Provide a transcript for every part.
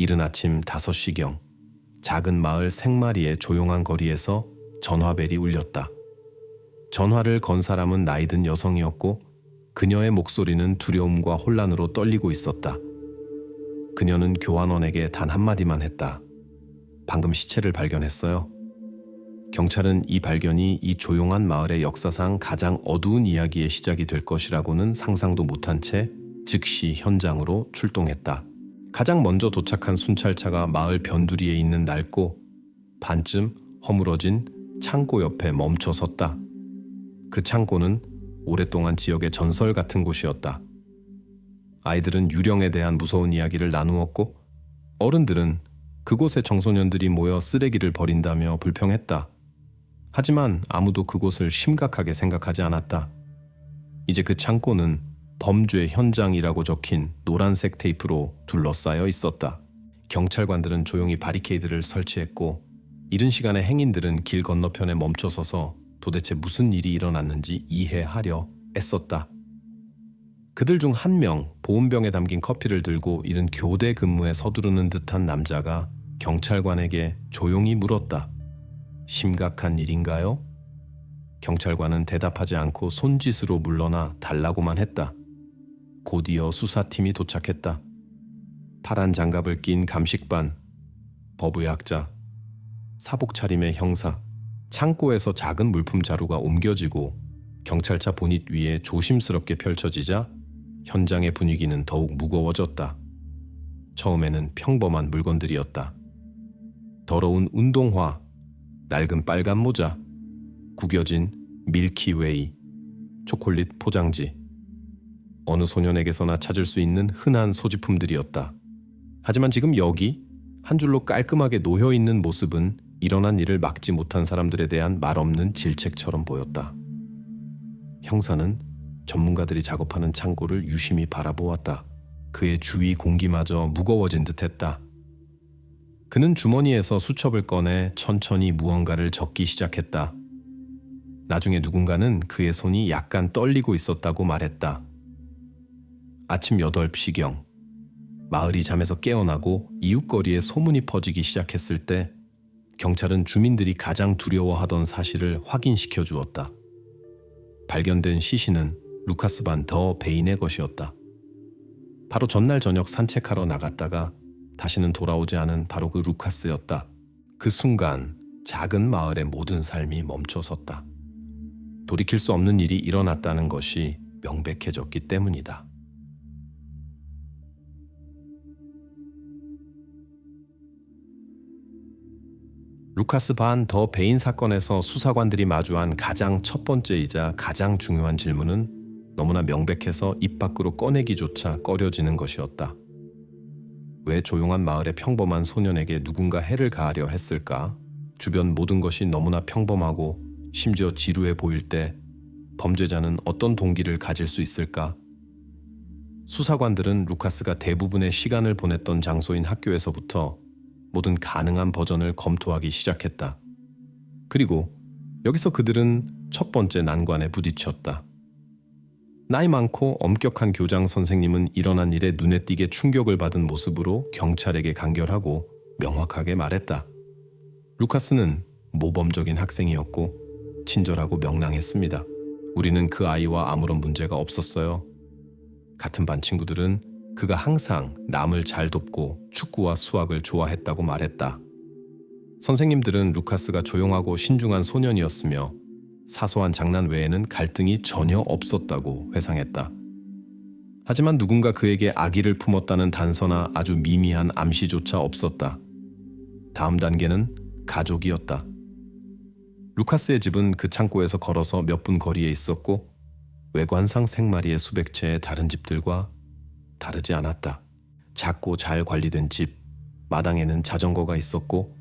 이른 아침 5시경 작은 마을 생마리의 조용한 거리에서 전화벨이 울렸다. 전화를 건 사람은 나이든 여성이었고 그녀의 목소리는 두려움과 혼란으로 떨리고 있었다. 그녀는 교환원에게 단 한마디만 했다. 방금 시체를 발견했어요. 경찰은 이 발견이 이 조용한 마을의 역사상 가장 어두운 이야기의 시작이 될 것이라고는 상상도 못한 채 즉시 현장으로 출동했다. 가장 먼저 도착한 순찰차가 마을 변두리에 있는 낡고 반쯤 허물어진 창고 옆에 멈춰 섰다. 그 창고는 오랫동안 지역의 전설 같은 곳이었다. 아이들은 유령에 대한 무서운 이야기를 나누었고 어른들은 그곳에 청소년들이 모여 쓰레기를 버린다며 불평했다. 하지만 아무도 그곳을 심각하게 생각하지 않았다. 이제 그 창고는 범죄 현장이라고 적힌 노란색 테이프로 둘러싸여 있었다. 경찰관들은 조용히 바리케이드를 설치했고 이른 시간에 행인들은 길 건너편에 멈춰서서 도대체 무슨 일이 일어났는지 이해하려 애썼다. 그들 중 한 명, 보온병에 담긴 커피를 들고 이른 교대 근무에 서두르는 듯한 남자가 경찰관에게 조용히 물었다. 심각한 일인가요? 경찰관은 대답하지 않고 손짓으로 물러나 달라고만 했다. 곧이어 수사팀이 도착했다. 파란 장갑을 낀 감식반, 법의학자, 사복 차림의 형사, 창고에서 작은 물품 자루가 옮겨지고 경찰차 보닛 위에 조심스럽게 펼쳐지자 현장의 분위기는 더욱 무거워졌다. 처음에는 평범한 물건들이었다. 더러운 운동화, 낡은 빨간 모자, 구겨진 밀키웨이, 초콜릿 포장지, 어느 소년에게서나 찾을 수 있는 흔한 소지품들이었다. 하지만 지금 여기 한 줄로 깔끔하게 놓여있는 모습은 일어난 일을 막지 못한 사람들에 대한 말없는 질책처럼 보였다. 형사는 전문가들이 작업하는 창고를 유심히 바라보았다. 그의 주위 공기마저 무거워진 듯했다. 그는 주머니에서 수첩을 꺼내 천천히 무언가를 적기 시작했다. 나중에 누군가는 그의 손이 약간 떨리고 있었다고 말했다. 아침 8시경 마을이 잠에서 깨어나고 이웃거리에 소문이 퍼지기 시작했을 때 경찰은 주민들이 가장 두려워하던 사실을 확인시켜 주었다. 발견된 시신은 루카스 반 더 베인의 것이었다. 바로 전날 저녁 산책하러 나갔다가 다시는 돌아오지 않은 바로 그 루카스였다. 그 순간 작은 마을의 모든 삶이 멈춰섰다. 돌이킬 수 없는 일이 일어났다는 것이 명백해졌기 때문이다. 루카스 반 더 베인 사건에서 수사관들이 마주한 가장 첫 번째이자 가장 중요한 질문은 너무나 명백해서 입 밖으로 꺼내기조차 꺼려지는 것이었다. 왜 조용한 마을의 평범한 소년에게 누군가 해를 가하려 했을까? 주변 모든 것이 너무나 평범하고 심지어 지루해 보일 때 범죄자는 어떤 동기를 가질 수 있을까? 수사관들은 루카스가 대부분의 시간을 보냈던 장소인 학교에서부터 모든 가능한 버전을 검토하기 시작했다. 그리고 여기서 그들은 첫 번째 난관에 부딪혔다. 나이 많고 엄격한 교장 선생님은 일어난 일에 눈에 띄게 충격을 받은 모습으로 경찰에게 간결하고 명확하게 말했다. 루카스는 모범적인 학생이었고 친절하고 명랑했습니다. 우리는 그 아이와 아무런 문제가 없었어요. 같은 반 친구들은 그가 항상 남을 잘 돕고 축구와 수학을 좋아했다고 말했다. 선생님들은 루카스가 조용하고 신중한 소년이었으며 사소한 장난 외에는 갈등이 전혀 없었다고 회상했다. 하지만 누군가 그에게 악의를 품었다는 단서나 아주 미미한 암시조차 없었다. 다음 단계는 가족이었다. 루카스의 집은 그 창고에서 걸어서 몇 분 거리에 있었고 외관상 생마리의 수백 채의 다른 집들과 다르지 않았다. 작고 잘 관리된 집, 마당에는 자전거가 있었고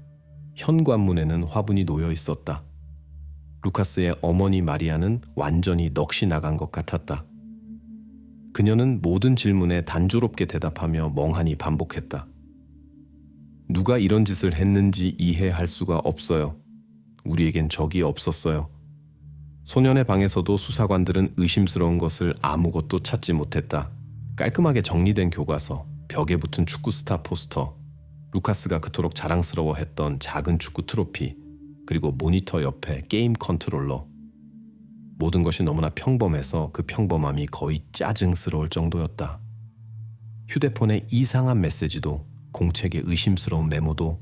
현관문에는 화분이 놓여 있었다. 루카스의 어머니 마리아는 완전히 넋이 나간 것 같았다. 그녀는 모든 질문에 단조롭게 대답하며 멍하니 반복했다. 누가 이런 짓을 했는지 이해할 수가 없어요. 우리에겐 적이 없었어요. 소년의 방에서도 수사관들은 의심스러운 것을 아무것도 찾지 못했다. 깔끔하게 정리된 교과서, 벽에 붙은 축구 스타 포스터, 루카스가 그토록 자랑스러워했던 작은 축구 트로피, 그리고 모니터 옆에 게임 컨트롤러. 모든 것이 너무나 평범해서 그 평범함이 거의 짜증스러울 정도였다. 휴대폰의 이상한 메시지도, 공책의 의심스러운 메모도,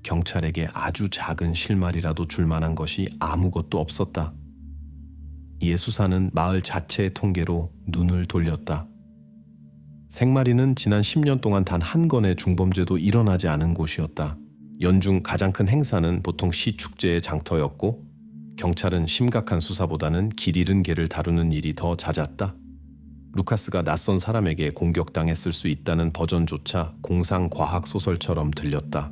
경찰에게 아주 작은 실마리라도 줄 만한 것이 아무것도 없었다. 이에 수사는 마을 자체의 통계로 눈을 돌렸다. 생마리는 지난 10년 동안 단 한 건의 중범죄도 일어나지 않은 곳이었다. 연중 가장 큰 행사는 보통 시축제의 장터였고, 경찰은 심각한 수사보다는 길 잃은 개를 다루는 일이 더 잦았다. 루카스가 낯선 사람에게 공격당했을 수 있다는 버전조차 공상과학소설처럼 들렸다.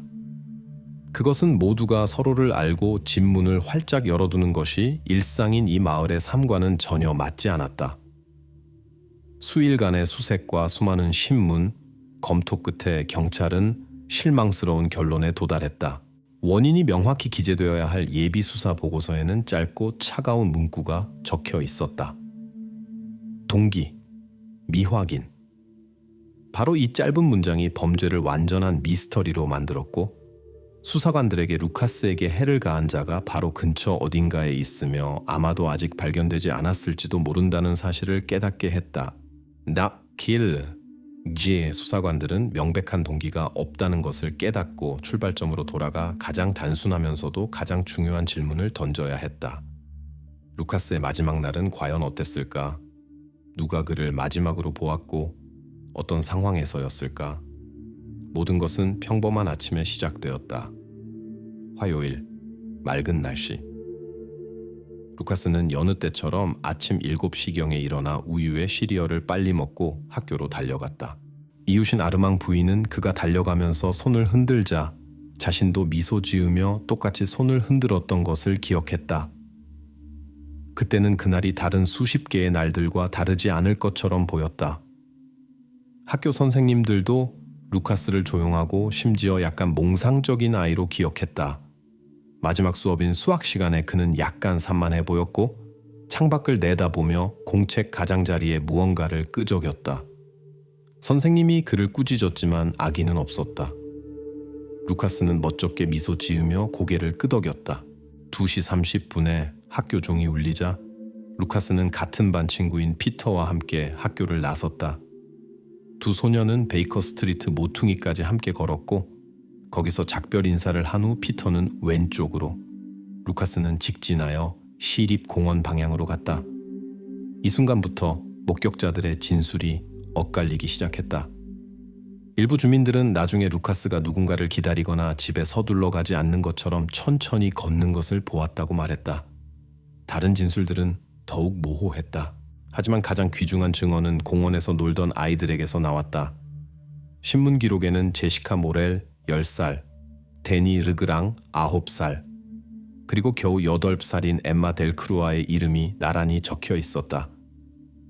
그것은 모두가 서로를 알고 집 문을 활짝 열어두는 것이 일상인 이 마을의 삶과는 전혀 맞지 않았다. 수일간의 수색과 수많은 신문, 검토 끝에 경찰은 실망스러운 결론에 도달했다. 원인이 명확히 기재되어야 할 예비 수사 보고서에는 짧고 차가운 문구가 적혀 있었다. 동기, 미확인. 바로 이 짧은 문장이 범죄를 완전한 미스터리로 만들었고, 수사관들에게 루카스에게 해를 가한 자가 바로 근처 어딘가에 있으며 아마도 아직 발견되지 않았을지도 모른다는 사실을 깨닫게 했다. 길. 수사관들은 명백한 동기가 없다는 것을 깨닫고 출발점으로 돌아가 가장 단순하면서도 가장 중요한 질문을 던져야 했다. 루카스의 마지막 날은 과연 어땠을까? 누가 그를 마지막으로 보았고 어떤 상황에서였을까? 모든 것은 평범한 아침에 시작되었다. 화요일, 맑은 날씨. 루카스는 여느 때처럼 아침 7시경에 일어나 우유에 시리얼을 빨리 먹고 학교로 달려갔다. 이웃인 아르망 부인은 그가 달려가면서 손을 흔들자 자신도 미소 지으며 똑같이 손을 흔들었던 것을 기억했다. 그때는 그날이 다른 수십 개의 날들과 다르지 않을 것처럼 보였다. 학교 선생님들도 루카스를 조용하고 심지어 약간 몽상적인 아이로 기억했다. 마지막 수업인 수학 시간에 그는 약간 산만해 보였고 창밖을 내다보며 공책 가장자리에 무언가를 끄적였다. 선생님이 그를 꾸짖었지만 악의는 없었다. 루카스는 멋쩍게 미소 지으며 고개를 끄덕였다. 2시 30분에 학교 종이 울리자 루카스는 같은 반 친구인 피터와 함께 학교를 나섰다. 두 소녀는 베이커 스트리트 모퉁이까지 함께 걸었고 거기서 작별 인사를 한 후 피터는 왼쪽으로, 루카스는 직진하여 시립공원 방향으로 갔다. 이 순간부터 목격자들의 진술이 엇갈리기 시작했다. 일부 주민들은 나중에 루카스가 누군가를 기다리거나 집에 서둘러 가지 않는 것처럼 천천히 걷는 것을 보았다고 말했다. 다른 진술들은 더욱 모호했다. 하지만 가장 귀중한 증언은 공원에서 놀던 아이들에게서 나왔다. 신문 기록에는 제시카 모렐 10살, 데니 르그랑 9살, 그리고 겨우 8살인 엠마 델크루아의 이름이 나란히 적혀 있었다.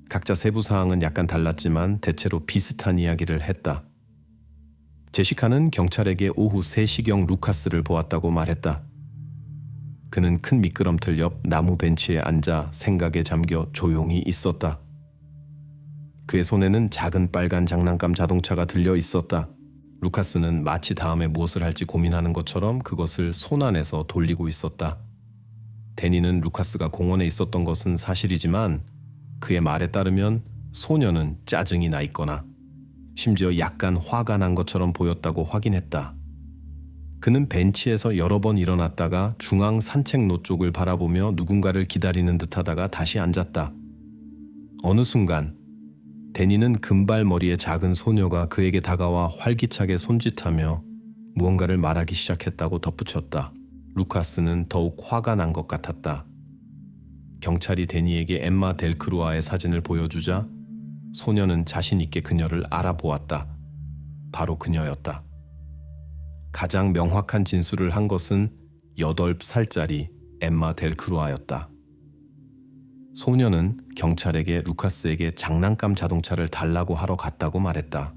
각자 세부 사항은 약간 달랐지만 대체로 비슷한 이야기를 했다. 제시카는 경찰에게 오후 3시경 루카스를 보았다고 말했다. 그는 큰 미끄럼틀 옆 나무 벤치에 앉아 생각에 잠겨 조용히 있었다. 그의 손에는 작은 빨간 장난감 자동차가 들려 있었다. 루카스는 마치 다음에 무엇을 할지 고민하는 것처럼 그것을 손 안에서 돌리고 있었다. 데니는 루카스가 공원에 있었던 것은 사실이지만 그의 말에 따르면 소녀는 짜증이 나 있거나 심지어 약간 화가 난 것처럼 보였다고 확인했다. 그는 벤치에서 여러 번 일어났다가 중앙 산책로 쪽을 바라보며 누군가를 기다리는 듯하다가 다시 앉았다. 어느 순간 데니는 금발머리의 작은 소녀가 그에게 다가와 활기차게 손짓하며 무언가를 말하기 시작했다고 덧붙였다. 루카스는 더욱 화가 난 것 같았다. 경찰이 데니에게 엠마 델크루아의 사진을 보여주자 소녀는 자신 있게 그녀를 알아보았다. 바로 그녀였다. 가장 명확한 진술을 한 것은 8살짜리 엠마 델크루아였다. 소녀는 경찰에게 루카스에게 장난감 자동차를 달라고 하러 갔다고 말했다.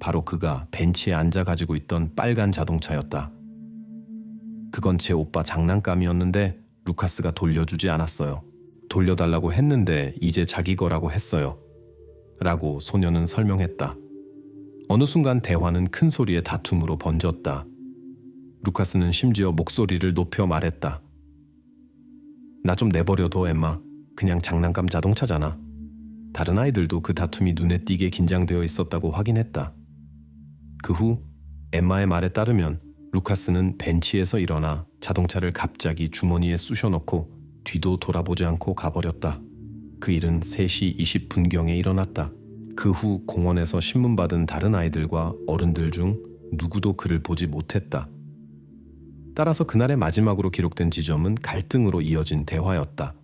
바로 그가 벤치에 앉아 가지고 있던 빨간 자동차였다. 그건 제 오빠 장난감이었는데 루카스가 돌려주지 않았어요. 돌려달라고 했는데 이제 자기 거라고 했어요. 라고 소녀는 설명했다. 어느 순간 대화는 큰 소리의 다툼으로 번졌다. 루카스는 심지어 목소리를 높여 말했다. 나 좀 내버려둬, 엠마. 그냥 장난감 자동차잖아. 다른 아이들도 그 다툼이 눈에 띄게 긴장되어 있었다고 확인했다. 그 후 엠마의 말에 따르면 루카스는 벤치에서 일어나 자동차를 갑자기 주머니에 쑤셔넣고 뒤도 돌아보지 않고 가버렸다. 그 일은 3시 20분경에 일어났다. 그 후 공원에서 신문받은 다른 아이들과 어른들 중 누구도 그를 보지 못했다. 따라서 그날의 마지막으로 기록된 지점은 갈등으로 이어진 대화였다.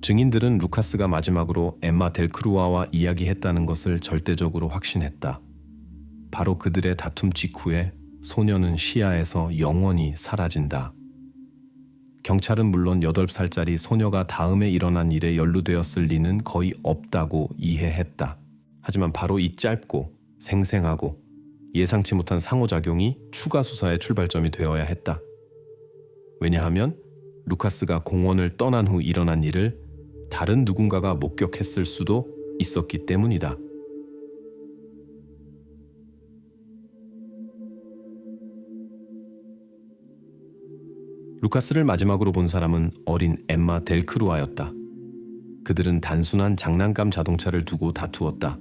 증인들은 루카스가 마지막으로 엠마 델크루아와 이야기했다는 것을 절대적으로 확신했다. 바로 그들의 다툼 직후에 소녀는 시야에서 영원히 사라진다. 경찰은 물론 8살짜리 소녀가 다음에 일어난 일에 연루되었을 리는 거의 없다고 이해했다. 하지만 바로 이 짧고 생생하고 예상치 못한 상호작용이 추가 수사의 출발점이 되어야 했다. 왜냐하면 루카스가 공원을 떠난 후 일어난 일을 다른 누군가가 목격했을 수도 있었기 때문이다. 루카스를 마지막으로 본 사람은 어린 엠마 델크루아였다. 그들은 단순한 장난감 자동차를 두고 다투었다.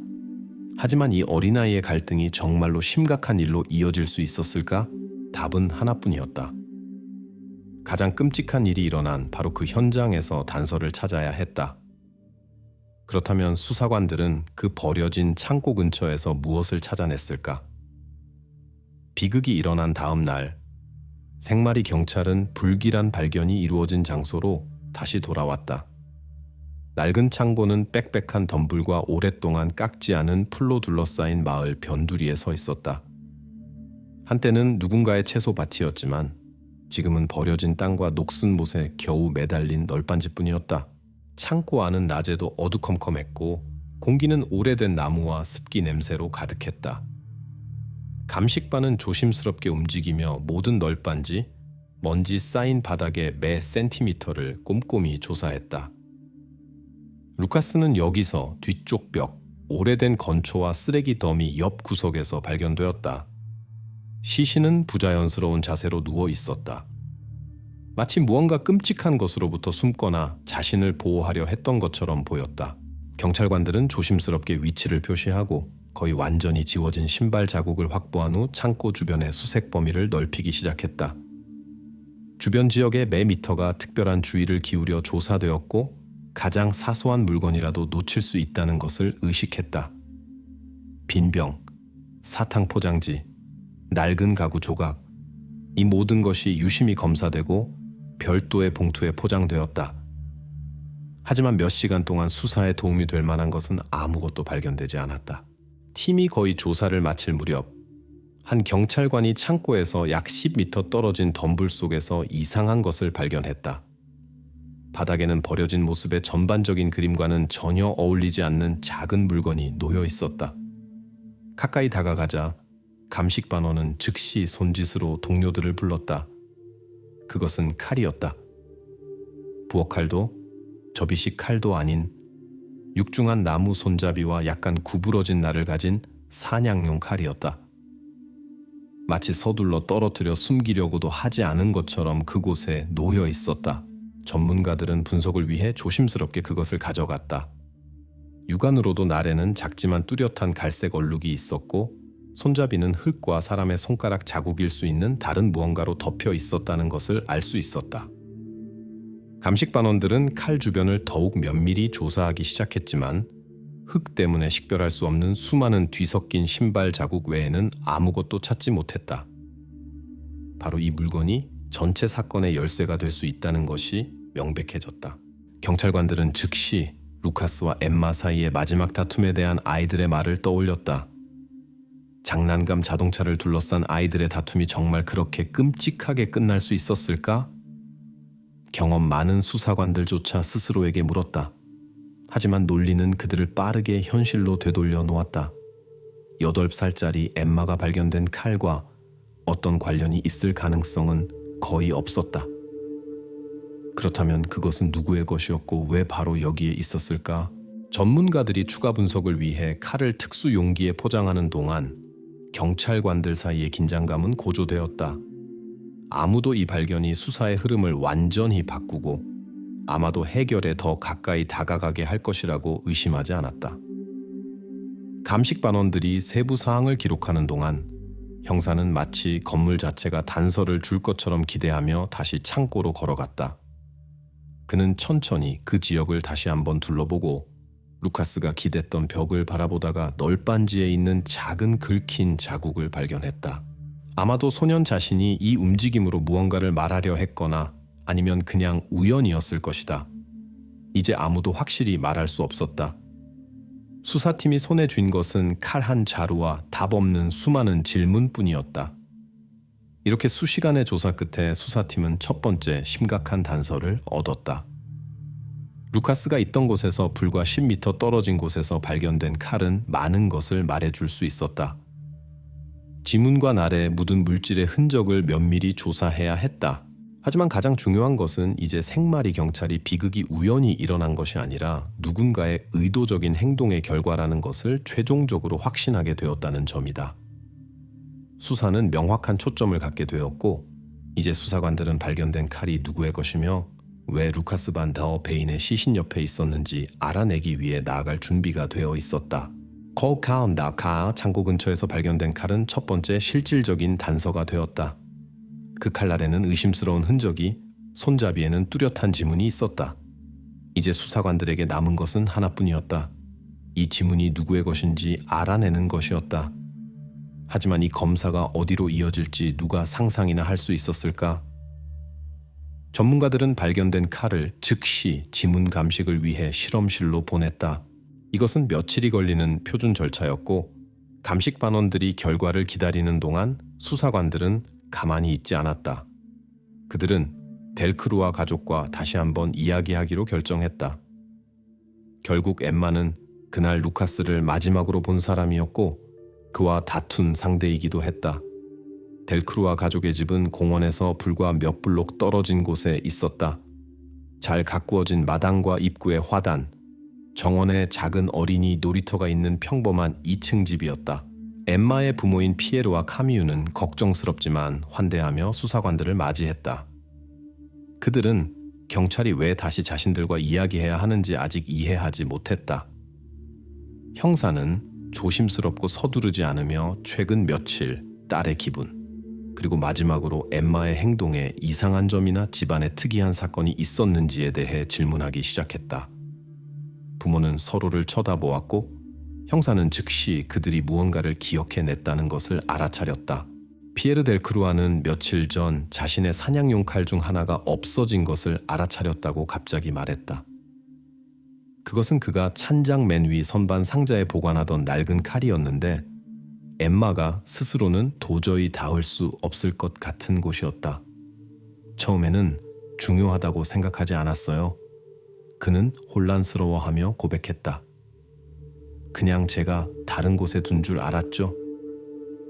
하지만 이 어린아이의 갈등이 정말로 심각한 일로 이어질 수 있었을까? 답은 하나뿐이었다. 가장 끔찍한 일이 일어난 바로 그 현장에서 단서를 찾아야 했다. 그렇다면 수사관들은 그 버려진 창고 근처에서 무엇을 찾아냈을까? 비극이 일어난 다음 날, 생마리 경찰은 불길한 발견이 이루어진 장소로 다시 돌아왔다. 낡은 창고는 빽빽한 덤불과 오랫동안 깎지 않은 풀로 둘러싸인 마을 변두리에 서 있었다. 한때는 누군가의 채소밭이었지만 지금은 버려진 땅과 녹슨 못에 겨우 매달린 널빤지뿐이었다. 창고 안은 낮에도 어두컴컴했고 공기는 오래된 나무와 습기 냄새로 가득했다. 감식반은 조심스럽게 움직이며 모든 널빤지, 먼지 쌓인 바닥의 매 센티미터를 꼼꼼히 조사했다. 루카스는 여기서 뒤쪽 벽, 오래된 건초와 쓰레기 더미 옆 구석에서 발견되었다. 시신은 부자연스러운 자세로 누워 있었다. 마치 무언가 끔찍한 것으로부터 숨거나 자신을 보호하려 했던 것처럼 보였다. 경찰관들은 조심스럽게 위치를 표시하고 거의 완전히 지워진 신발 자국을 확보한 후 창고 주변의 수색 범위를 넓히기 시작했다. 주변 지역의 매 미터가 특별한 주의를 기울여 조사되었고 가장 사소한 물건이라도 놓칠 수 있다는 것을 의식했다. 빈병, 사탕 포장지, 낡은 가구 조각, 이 모든 것이 유심히 검사되고 별도의 봉투에 포장되었다. 하지만 몇 시간 동안 수사에 도움이 될 만한 것은 아무것도 발견되지 않았다. 팀이 거의 조사를 마칠 무렵 한 경찰관이 창고에서 약 10m 떨어진 덤불 속에서 이상한 것을 발견했다. 바닥에는 버려진 모습의 전반적인 그림과는 전혀 어울리지 않는 작은 물건이 놓여 있었다. 가까이 다가가자 감식반원은 즉시 손짓으로 동료들을 불렀다. 그것은 칼이었다. 부엌칼도 접이식 칼도 아닌 육중한 나무 손잡이와 약간 구부러진 날을 가진 사냥용 칼이었다. 마치 서둘러 떨어뜨려 숨기려고도 하지 않은 것처럼 그곳에 놓여 있었다. 전문가들은 분석을 위해 조심스럽게 그것을 가져갔다. 육안으로도 날에는 작지만 뚜렷한 갈색 얼룩이 있었고 손잡이는 흙과 사람의 손가락 자국일 수 있는 다른 무언가로 덮여 있었다는 것을 알 수 있었다. 감식반원들은 칼 주변을 더욱 면밀히 조사하기 시작했지만 흙 때문에 식별할 수 없는 수많은 뒤섞인 신발 자국 외에는 아무것도 찾지 못했다. 바로 이 물건이 전체 사건의 열쇠가 될 수 있다는 것이 명백해졌다. 경찰관들은 즉시 루카스와 엠마 사이의 마지막 다툼에 대한 아이들의 말을 떠올렸다. 장난감 자동차를 둘러싼 아이들의 다툼이 정말 그렇게 끔찍하게 끝날 수 있었을까? 경험 많은 수사관들조차 스스로에게 물었다. 하지만 논리는 그들을 빠르게 현실로 되돌려 놓았다. 8살짜리 엠마가 발견된 칼과 어떤 관련이 있을 가능성은 거의 없었다. 그렇다면 그것은 누구의 것이었고 왜 바로 여기에 있었을까? 전문가들이 추가 분석을 위해 칼을 특수 용기에 포장하는 동안 경찰관들 사이의 긴장감은 고조되었다. 아무도 이 발견이 수사의 흐름을 완전히 바꾸고 아마도 해결에 더 가까이 다가가게 할 것이라고 의심하지 않았다. 감식반원들이 세부 사항을 기록하는 동안 형사는 마치 건물 자체가 단서를 줄 것처럼 기대하며 다시 창고로 걸어갔다. 그는 천천히 그 지역을 다시 한번 둘러보고 루카스가 기댔던 벽을 바라보다가 널빤지에 있는 작은 긁힌 자국을 발견했다. 아마도 소년 자신이 이 움직임으로 무언가를 말하려 했거나 아니면 그냥 우연이었을 것이다. 이제 아무도 확실히 말할 수 없었다. 수사팀이 손에 쥔 것은 칼 한 자루와 답 없는 수많은 질문뿐이었다. 이렇게 수시간의 조사 끝에 수사팀은 첫 번째 심각한 단서를 얻었다. 루카스가 있던 곳에서 불과 10m 떨어진 곳에서 발견된 칼은 많은 것을 말해줄 수 있었다. 지문과 날에 묻은 물질의 흔적을 면밀히 조사해야 했다. 하지만 가장 중요한 것은 이제 생마리 경찰이 비극이 우연히 일어난 것이 아니라 누군가의 의도적인 행동의 결과라는 것을 최종적으로 확신하게 되었다는 점이다. 수사는 명확한 초점을 갖게 되었고 이제 수사관들은 발견된 칼이 누구의 것이며 왜 루카스 반 더 베인의 시신 옆에 있었는지 알아내기 위해 나아갈 준비가 되어 있었다. 콜카운다카 창고 근처에서 발견된 칼은 첫 번째 실질적인 단서가 되었다. 그 칼날에는 의심스러운 흔적이, 손잡이에는 뚜렷한 지문이 있었다. 이제 수사관들에게 남은 것은 하나뿐이었다. 이 지문이 누구의 것인지 알아내는 것이었다. 하지만 이 검사가 어디로 이어질지 누가 상상이나 할 수 있었을까? 전문가들은 발견된 칼을 즉시 지문 감식을 위해 실험실로 보냈다. 이것은 며칠이 걸리는 표준 절차였고 감식 반원들이 결과를 기다리는 동안 수사관들은 가만히 있지 않았다. 그들은 델크루아 가족과 다시 한번 이야기하기로 결정했다. 결국 엠마는 그날 루카스를 마지막으로 본 사람이었고 그와 다툰 상대이기도 했다. 델크루아 가족의 집은 공원에서 불과 몇 블록 떨어진 곳에 있었다. 잘 가꾸어진 마당과 입구의 화단, 정원에 작은 어린이 놀이터가 있는 평범한 2층 집이었다. 엠마의 부모인 피에르와 카미유는 걱정스럽지만 환대하며 수사관들을 맞이했다. 그들은 경찰이 왜 다시 자신들과 이야기해야 하는지 아직 이해하지 못했다. 형사는 조심스럽고 서두르지 않으며 최근 며칠 딸의 기분, 그리고 마지막으로 엠마의 행동에 이상한 점이나 집안에 특이한 사건이 있었는지에 대해 질문하기 시작했다. 부모는 서로를 쳐다보았고 형사는 즉시 그들이 무언가를 기억해냈다는 것을 알아차렸다. 피에르 델크루아는 며칠 전 자신의 사냥용 칼 중 하나가 없어진 것을 알아차렸다고 갑자기 말했다. 그것은 그가 찬장 맨 위 선반 상자에 보관하던 낡은 칼이었는데 엠마가 스스로는 도저히 닿을 수 없을 것 같은 곳이었다. 처음에는 중요하다고 생각하지 않았어요. 그는 혼란스러워하며 고백했다. 그냥 제가 다른 곳에 둔 줄 알았죠.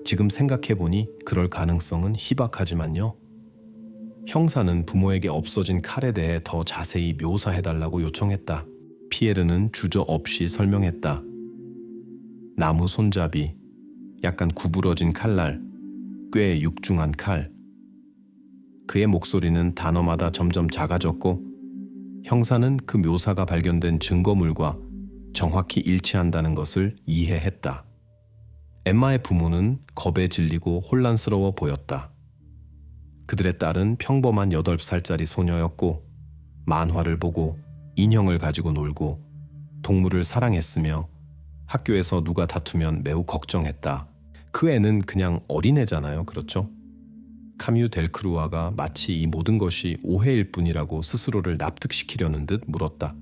지금 생각해보니 그럴 가능성은 희박하지만요. 형사는 부모에게 없어진 칼에 대해 더 자세히 묘사해달라고 요청했다. 피에르는 주저없이 설명했다. 나무 손잡이, 약간 구부러진 칼날, 꽤 육중한 칼. 그의 목소리는 단어마다 점점 작아졌고 형사는 그 묘사가 발견된 증거물과 정확히 일치한다는 것을 이해했다. 엠마의 부모는 겁에 질리고 혼란스러워 보였다. 그들의 딸은 평범한 8살짜리 소녀였고 만화를 보고 인형을 가지고 놀고 동물을 사랑했으며 학교에서 누가 다투면 매우 걱정했다. 그 애는 그냥 어린애잖아요. 그렇죠? 카뮤 델크루아가 마치 이 모든 것이 오해일 뿐이라고 스스로를 납득시키려는 듯 물었다.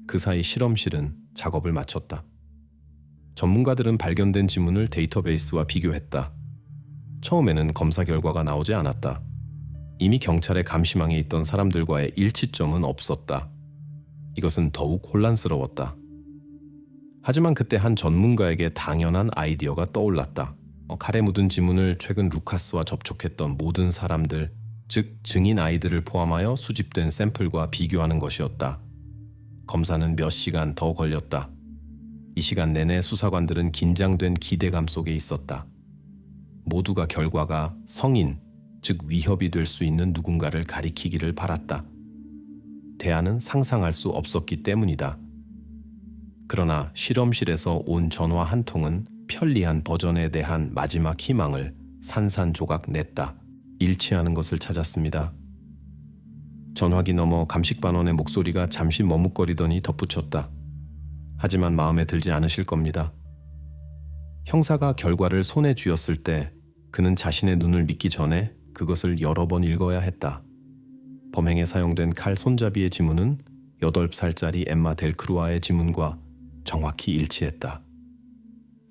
그 사이 실험실은 작업을 마쳤다. 전문가들은 발견된 지문을 데이터베이스와 비교했다. 처음에는 검사 결과가 나오지 않았다. 이미 경찰의 감시망에 있던 사람들과의 일치점은 없었다. 이것은 더욱 혼란스러웠다. 하지만 그때 한 전문가에게 당연한 아이디어가 떠올랐다. 칼에 묻은 지문을 최근 루카스와 접촉했던 모든 사람들, 즉 증인 아이들을 포함하여 수집된 샘플과 비교하는 것이었다. 검사는 몇 시간 더 걸렸다. 이 시간 내내 수사관들은 긴장된 기대감 속에 있었다. 모두가 결과가 성인, 즉 위협이 될 수 있는 누군가를 가리키기를 바랐다. 대안은 상상할 수 없었기 때문이다. 그러나 실험실에서 온 전화 한 통은 편리한 버전에 대한 마지막 희망을 산산조각 냈다. 일치하는 것을 찾았습니다. 전화기 너머 감식반원의 목소리가 잠시 머뭇거리더니 덧붙였다. 하지만 마음에 들지 않으실 겁니다. 형사가 결과를 손에 쥐었을 때 그는 자신의 눈을 믿기 전에 그것을 여러 번 읽어야 했다. 범행에 사용된 칼 손잡이의 지문은 8살짜리 엠마 델크루아의 지문과 정확히 일치했다.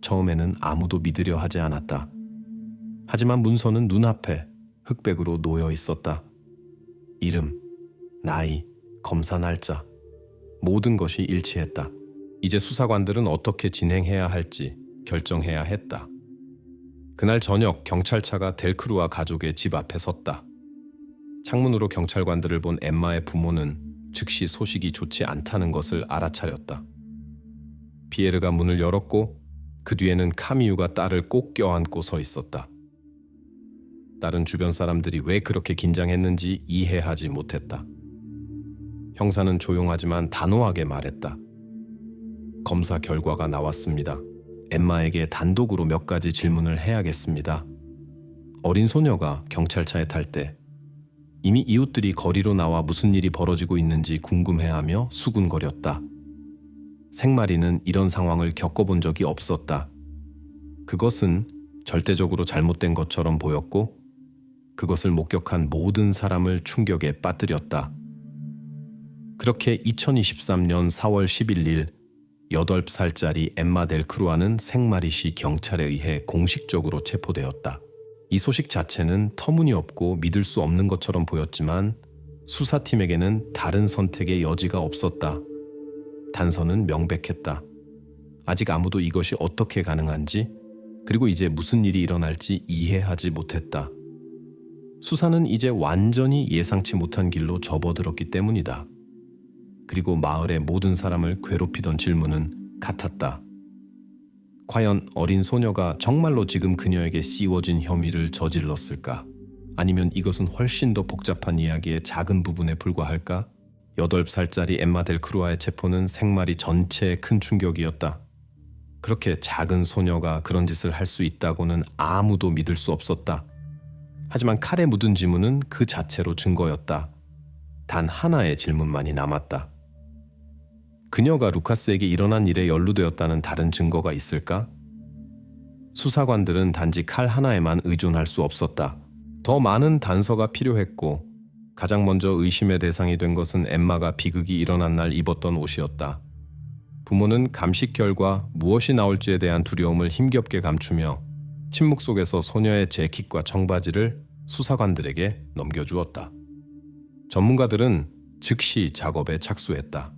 처음에는 아무도 믿으려 하지 않았다. 하지만 문서는 눈앞에 흑백으로 놓여 있었다. 이름, 나이, 검사 날짜, 모든 것이 일치했다. 이제 수사관들은 어떻게 진행해야 할지 결정해야 했다. 그날 저녁 경찰차가 델크루아 가족의 집 앞에 섰다. 창문으로 경찰관들을 본 엠마의 부모는 즉시 소식이 좋지 않다는 것을 알아차렸다. 피에르가 문을 열었고 그 뒤에는 카미유가 딸을 꼭 껴안고 서 있었다. 딸은 주변 사람들이 왜 그렇게 긴장했는지 이해하지 못했다. 형사는 조용하지만 단호하게 말했다. 검사 결과가 나왔습니다. 엠마에게 단독으로 몇 가지 질문을 해야겠습니다. 어린 소녀가 경찰차에 탈 때 이미 이웃들이 거리로 나와 무슨 일이 벌어지고 있는지 궁금해하며 수군거렸다. 생마리는 이런 상황을 겪어본 적이 없었다. 그것은 절대적으로 잘못된 것처럼 보였고 그것을 목격한 모든 사람을 충격에 빠뜨렸다. 그렇게 2023년 4월 11일 8살짜리 엠마 델크루아는 생마리시 경찰에 의해 공식적으로 체포되었다. 이 소식 자체는 터무니없고 믿을 수 없는 것처럼 보였지만 수사팀에게는 다른 선택의 여지가 없었다. 단서는 명백했다. 아직 아무도 이것이 어떻게 가능한지, 그리고 이제 무슨 일이 일어날지 이해하지 못했다. 수사는 이제 완전히 예상치 못한 길로 접어들었기 때문이다. 그리고 마을의 모든 사람을 괴롭히던 질문은 같았다. 과연 어린 소녀가 정말로 지금 그녀에게 씌워진 혐의를 저질렀을까? 아니면 이것은 훨씬 더 복잡한 이야기의 작은 부분에 불과할까? 8살짜리 엠마 델크루아의 체포는 생마리 전체에 큰 충격이었다. 그렇게 작은 소녀가 그런 짓을 할 수 있다고는 아무도 믿을 수 없었다. 하지만 칼에 묻은 지문은 그 자체로 증거였다. 단 하나의 질문만이 남았다. 그녀가 루카스에게 일어난 일에 연루되었다는 다른 증거가 있을까? 수사관들은 단지 칼 하나에만 의존할 수 없었다. 더 많은 단서가 필요했고 가장 먼저 의심의 대상이 된 것은 엠마가 비극이 일어난 날 입었던 옷이었다. 부모는 감식 결과 무엇이 나올지에 대한 두려움을 힘겹게 감추며 침묵 속에서 소녀의 재킷과 청바지를 수사관들에게 넘겨주었다. 전문가들은 즉시 작업에 착수했다.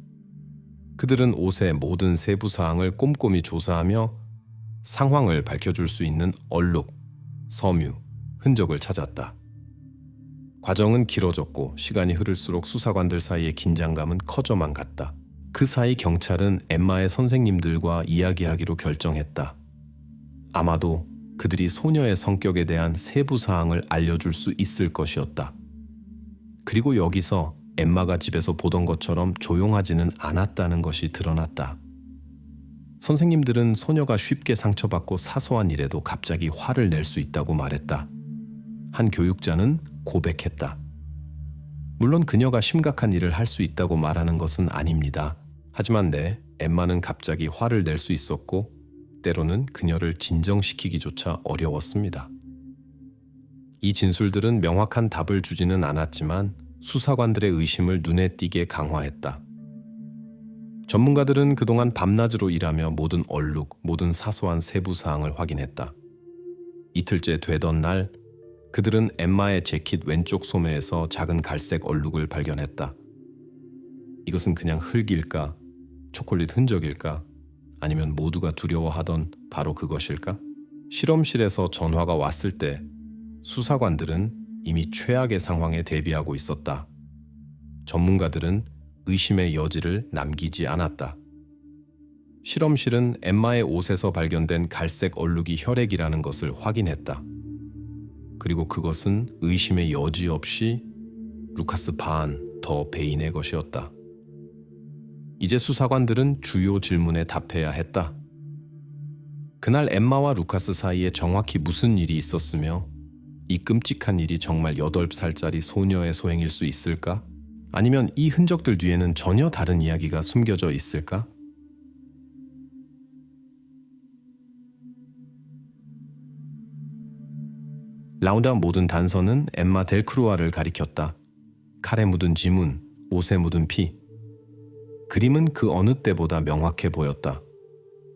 그들은 옷의 모든 세부 사항을 꼼꼼히 조사하며 상황을 밝혀줄 수 있는 얼룩, 섬유, 흔적을 찾았다. 과정은 길어졌고 시간이 흐를수록 수사관들 사이의 긴장감은 커져만 갔다. 그 사이 경찰은 엠마의 선생님들과 이야기하기로 결정했다. 아마도 그들이 소녀의 성격에 대한 세부 사항을 알려줄 수 있을 것이었다. 그리고 여기서 엠마가 집에서 보던 것처럼 조용하지는 않았다는 것이 드러났다. 선생님들은 소녀가 쉽게 상처받고 사소한 일에도 갑자기 화를 낼 수 있다고 말했다. 한 교육자는 고백했다. 물론 그녀가 심각한 일을 할 수 있다고 말하는 것은 아닙니다. 하지만 엠마는 갑자기 화를 낼 수 있었고 때로는 그녀를 진정시키기조차 어려웠습니다. 이 진술들은 명확한 답을 주지는 않았지만 수사관들의 의심을 눈에 띄게 강화했다. 전문가들은 그동안 밤낮으로 일하며 모든 얼룩, 모든 사소한 세부 사항을 확인했다. 이틀째 되던 날 그들은 엠마의 재킷 왼쪽 소매에서 작은 갈색 얼룩을 발견했다. 이것은 그냥 흙일까? 초콜릿 흔적일까? 아니면 모두가 두려워하던 바로 그것일까? 실험실에서 전화가 왔을 때 수사관들은 이미 최악의 상황에 대비하고 있었다. 전문가들은 의심의 여지를 남기지 않았다. 실험실은 엠마의 옷에서 발견된 갈색 얼룩이 혈액이라는 것을 확인했다. 그리고 그것은 의심의 여지 없이 루카스 반 더 베인의 것이었다. 이제 수사관들은 주요 질문에 답해야 했다. 그날 엠마와 루카스 사이에 정확히 무슨 일이 있었으며 이 끔찍한 일이 정말 8살짜리 소녀의 소행일 수 있을까? 아니면 이 흔적들 뒤에는 전혀 다른 이야기가 숨겨져 있을까? 라운드업 모든 단서는 엠마 델크루아를 가리켰다. 칼에 묻은 지문, 옷에 묻은 피. 그림은 그 어느 때보다 명확해 보였다.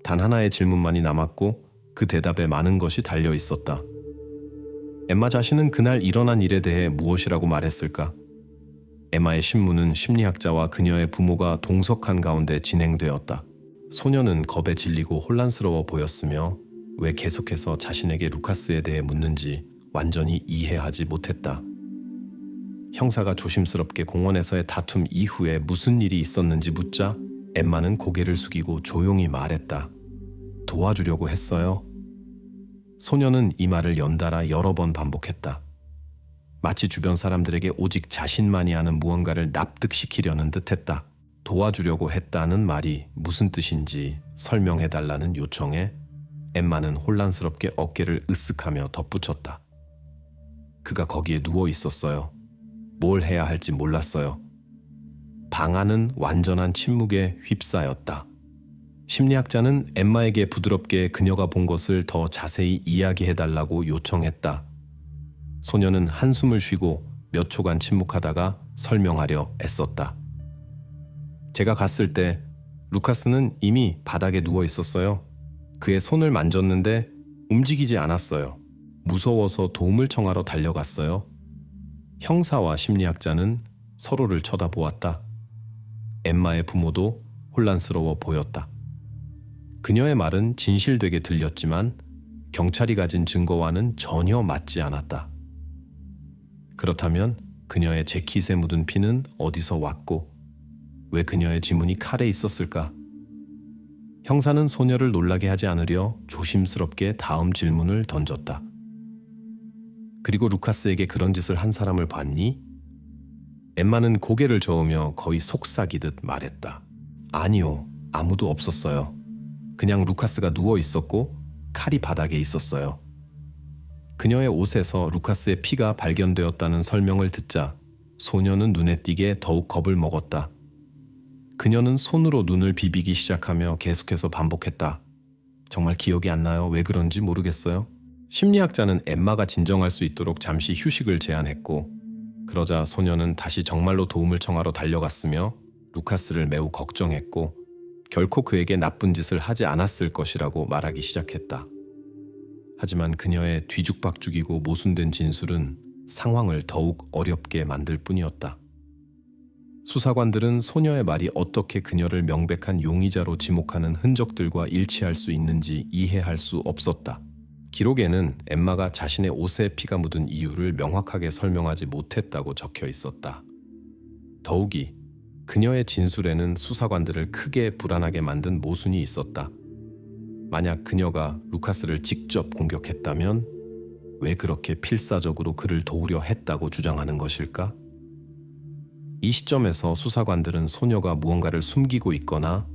단 하나의 질문만이 남았고 그 대답에 많은 것이 달려 있었다. 엠마 자신은 그날 일어난 일에 대해 무엇이라고 말했을까? 엠마의 신문은 심리학자와 그녀의 부모가 동석한 가운데 진행되었다. 소녀는 겁에 질리고 혼란스러워 보였으며 왜 계속해서 자신에게 루카스에 대해 묻는지 완전히 이해하지 못했다. 형사가 조심스럽게 공원에서의 다툼 이후에 무슨 일이 있었는지 묻자 엠마는 고개를 숙이고 조용히 말했다. 도와주려고 했어요. 소녀는 이 말을 연달아 여러 번 반복했다. 마치 주변 사람들에게 오직 자신만이 아는 무언가를 납득시키려는 듯했다. 도와주려고 했다는 말이 무슨 뜻인지 설명해달라는 요청에 엠마는 혼란스럽게 어깨를 으쓱하며 덧붙였다. 그가 거기에 누워 있었어요. 뭘 해야 할지 몰랐어요. 방 안은 완전한 침묵에 휩싸였다. 심리학자는 엠마에게 부드럽게 그녀가 본 것을 더 자세히 이야기해달라고 요청했다. 소녀는 한숨을 쉬고 몇 초간 침묵하다가 설명하려 애썼다. 제가 갔을 때 루카스는 이미 바닥에 누워 있었어요. 그의 손을 만졌는데 움직이지 않았어요. 무서워서 도움을 청하러 달려갔어요. 형사와 심리학자는 서로를 쳐다보았다. 엠마의 부모도 혼란스러워 보였다. 그녀의 말은 진실되게 들렸지만 경찰이 가진 증거와는 전혀 맞지 않았다. 그렇다면 그녀의 재킷에 묻은 피는 어디서 왔고 왜 그녀의 지문이 칼에 있었을까? 형사는 소녀를 놀라게 하지 않으려 조심스럽게 다음 질문을 던졌다. 그리고 루카스에게 그런 짓을 한 사람을 봤니? 엠마는 고개를 저으며 거의 속삭이듯 말했다. 아니요, 아무도 없었어요. 그냥 루카스가 누워 있었고 칼이 바닥에 있었어요. 그녀의 옷에서 루카스의 피가 발견되었다는 설명을 듣자 소녀는 눈에 띄게 더욱 겁을 먹었다. 그녀는 손으로 눈을 비비기 시작하며 계속해서 반복했다. 정말 기억이 안 나요. 왜 그런지 모르겠어요. 심리학자는 엠마가 진정할 수 있도록 잠시 휴식을 제안했고 그러자 소녀는 다시 정말로 도움을 청하러 달려갔으며 루카스를 매우 걱정했고 결코 그에게 나쁜 짓을 하지 않았을 것이라고 말하기 시작했다. 하지만 그녀의 뒤죽박죽이고 모순된 진술은 상황을 더욱 어렵게 만들 뿐이었다. 수사관들은 소녀의 말이 어떻게 그녀를 명백한 용의자로 지목하는 흔적들과 일치할 수 있는지 이해할 수 없었다. 기록에는 엠마가 자신의 옷에 피가 묻은 이유를 명확하게 설명하지 못했다고 적혀 있었다. 더욱이 그녀의 진술에는 수사관들을 크게 불안하게 만든 모순이 있었다. 만약 그녀가 루카스를 직접 공격했다면 왜 그렇게 필사적으로 그를 도우려 했다고 주장하는 것일까? 이 시점에서 수사관들은 소녀가 무언가를 숨기고 있거나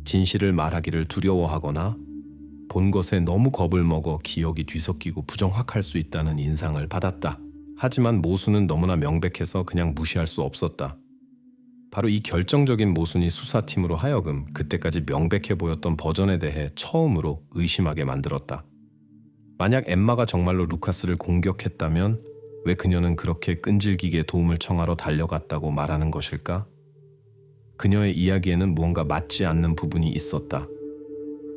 진실을 말하기를 두려워하거나 본 것에 너무 겁을 먹어 기억이 뒤섞이고 부정확할 수 있다는 인상을 받았다. 하지만 모순은 너무나 명백해서 그냥 무시할 수 없었다. 바로 이 결정적인 모순이 수사팀으로 하여금 그때까지 명백해 보였던 버전에 대해 처음으로 의심하게 만들었다. 만약 엠마가 정말로 루카스를 공격했다면 왜 그녀는 그렇게 끈질기게 도움을 청하러 달려갔다고 말하는 것일까? 그녀의 이야기에는 무언가 맞지 않는 부분이 있었다.